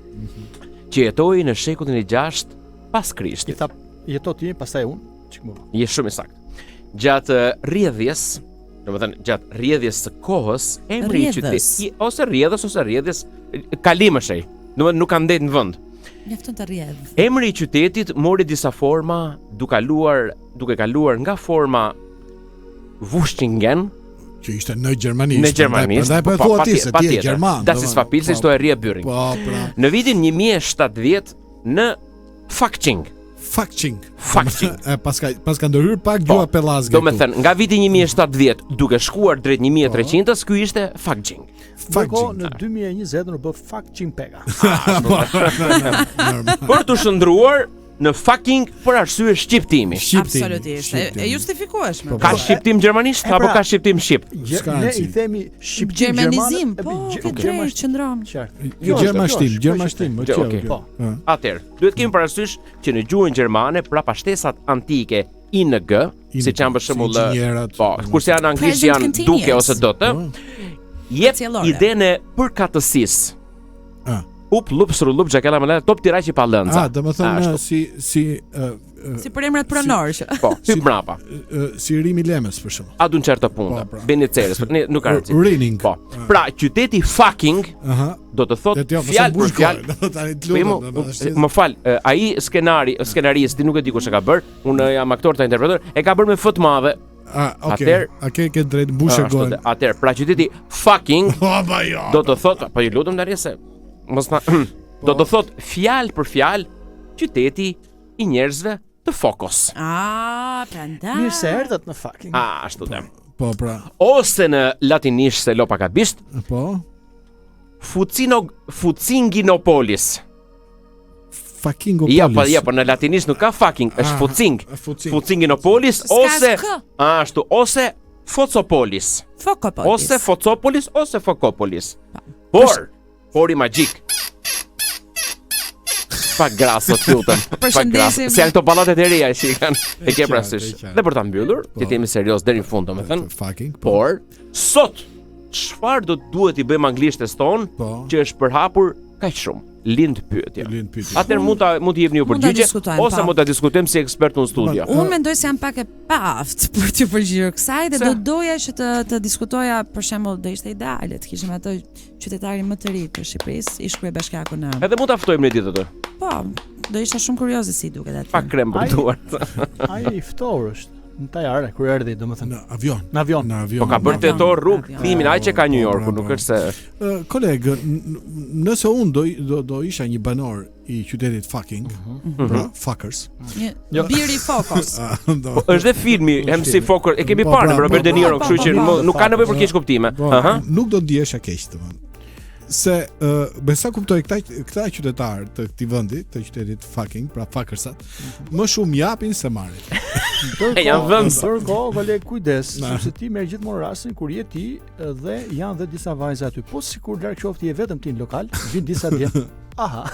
Që jetoi në shekullin e 6 pas Krishtit. I tha, jeto ti, pastaj unë, çikmo. Je shumë i saktë. Gjatë rrjedhjes, domethënë gjatë rrjedhjes së kohës, emri i qytetit ose rrjedhjes kalimëshej. Domethënë nuk ka ndet në vend. Mjafton të rrjedh. Emri i qytetit mori disa forma duke kaluar nga forma Wuschingen, që ishte në gjermanisht. Në gjermanisht. Prandaj po e thua ti se ti je gjerman. Das ist papilse sto e rria byring. Po, pra. Në vitin 1070 në Fakching. Paska ndërhyr pak gjua pellazge. Domethënë, nga viti 1070 duke shkuar drejt 1300-s, ky ishte Fakching. Në 2020 në bë Fakching Pega. Për të shndruar në fucking për arsye shqiptimi. Absolutisht. E justifikueshme. Ka shqiptim gjermanisht apo ka shqiptim shqip? Ne i themi shqiptim gjermanizim, po, drejt qendron. Gjermanishtim, Atëherë, duhet kemi parasysh që në gjuhën gjermane pra pashtesat antike ING, si që janë për shembull, inxhinierat. po, kurse janë anglisht janë duke ose do të. Jep idenë përkatësisë. Up lup srulup xhakella më top tiraqi pa lënca. Domethënë si për emrat pronor që. Po, si mbrapa. Si Rimi Lemës për shembull. Ad un certo punto. Beniceres, nuk ka rëndësi. Rining. Po. Pra, qyteti fucking do të thotë fjalë për fjalë. Më fal, ai skenaristi nuk e di kush e ka bër, unë jam aktor ta interpretor, e ka bër me f të madhe. Okay. A ke drejt mbushë gojën. Atëherë, pra qyteti fucking do të thotë, po ju lutem tani se mos na do të thotë fjalë për fjalë qyteti i njerëzve të fokos. Prandaj. Mirë se erdhët në fucking. Ashtu dem. Po, pra. Ose në latinisht se lopa ka bisht. Po. Fucinginopolis. Fuckingopolis. Ja, po në latinisht nuk ka fucking, është fucing. Fucinginopolis ose ashtu, ose Focopolis. Ose Focopolis ose Fokopolis. Por i magjik. Pak graso të lutem. Pak graso. Se janë këto ballatet e reja që kanë e ke parasysh. Dhe për ta mbyllur, ti jemi serioz deri në fund, domethënë. Por sot çfarë do duhet i bëjmë anglishtës ton që është përhapur kaq shumë? Lind pyetja. Atëherë mund të jepni ju përgjigje ose mund ta diskutojmë si ekspert në studio. Unë mendoj se jam pak e paaft për të përgjigjur kësaj dhe do doja që të diskutoja, për shembull, do ishte ideale të kishim atë qytetarin më të ri të Shqipërisë, ish kryebashkiaku në. Edhe mund ta ftojmë në ditë atë. Po, do ishte shumë kurioze si duket atë. Pak krem për duart. Ai i ftohur është. Në Tajare, kur erdhi, domethënë në avion. Në avion. Po ka bërë tetor rrugë, thimin ai që ka New Yorku, nuk është se koleg, nëse unë do isha një banor i qytetit fucking, pra fuckers. Biri Fokos. Është dhe filmi MC Fokker, e kemi parë me Robert De Niro, kështu që nuk ka nevojë për keq kuptime. Nuk do ndihesha keq, domethënë. Se besa kuptoj këta qytetarë të këtij vendi, të qytetit fucking, pra fuckersat, më shumë japin se marrin. Ndërkohë, koleg, kujdes, sepse ti merr gjithmonë rastin kur je ti dhe janë dhe disa vajza aty. Po sikur larg qofti je vetëm ti në lokal, vin disa djem. Aha,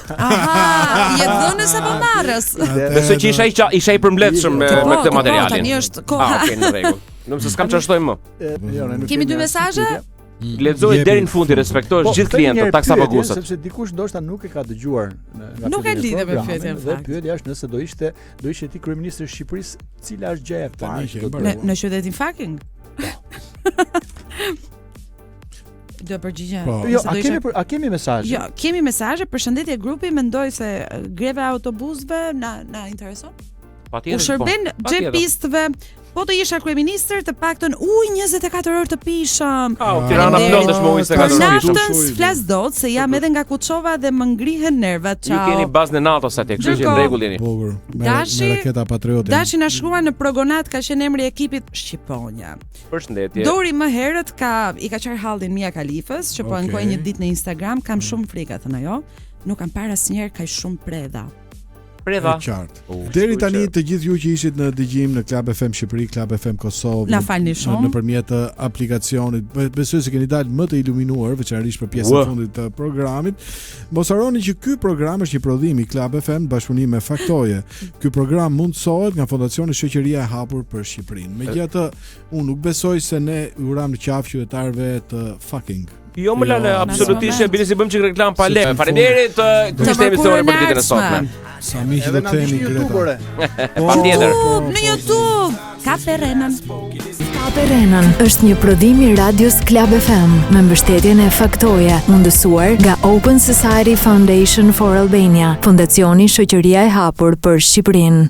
je dhënës apo marrës? Besoj që isha i përmbledhshëm me këtë materialin. Tani është koha. Okej, në rregull. Nuk se s'kam çfarë shtojmë më. Kemi 2 mesazhe? Lexoj deri në fund, i respektosh gjithë klientët, taksa paguesat. Sepse dikush ndoshta nuk e ka dëgjuar nga nuk e lidhe me pyetjen. Dhe pyetja është nëse do ishte ti kryeministri i Shqipërisë, cila është gjëja e parë në qytetin fucking? Do përgjigjem. Jo, a kemi mesazhe? Jo, kemi mesazhe. Përshëndetje grupi, mendoj se greva e autobusëve na intereson. U shërben xhepistëve. Po të isha kryeministër, të paktën 24 orë të pishëm. Tirana plotesh me ujë 24 orë të pishëm. Flas dot se jam edhe nga Kuçova dhe më ngrihen nervat. Ju keni bazën e NATO-s atje, kështu që në rregull jeni. Bukur. Me raketa patriote. Dashi na shkrua në progonat ka qenë emri i ekipit Shqiponja. Përshëndetje. Dori më herët i ka qarë hallin Mia Khalifës, që po ankoi një ditë në Instagram, kam shumë frikë thënë ajo. Nuk kam parë asnjëherë kaq shumë preda. Qartë. Deri tani të gjithë ju që ishit në dëgjim në Club FM Shqipëri, Club FM Kosovë, na falni shumë nëpërmjet aplikacionit. Besoj se keni dalë më të iluminuar, veçanërisht për pjesën e fundit të programit. Mos harroni që ky program është një prodhim i Club FM bashkëpunim me Faktoje. Ky program mundsohet nga Fondacioni Shoqëria e Hapur për Shqipërinë. Megjithatë, unë nuk besoj se ne urojmë qafë qytetarëve të fucking. Jo më lale, absolutisht e bile si bëjmë çik reklam pa lekë. Faleminderit këtë emision për ditën e sotme. Sa miq do të themi Greta. Patjetër. Në YouTube. Kaperenën. Kaperenën është një prodhim i radios Club FM me mbështetjen e Faktoje, mundësuar nga Open Society Foundation for Albania, Fondacioni Shoqëria e Hapur për Shqipërinë.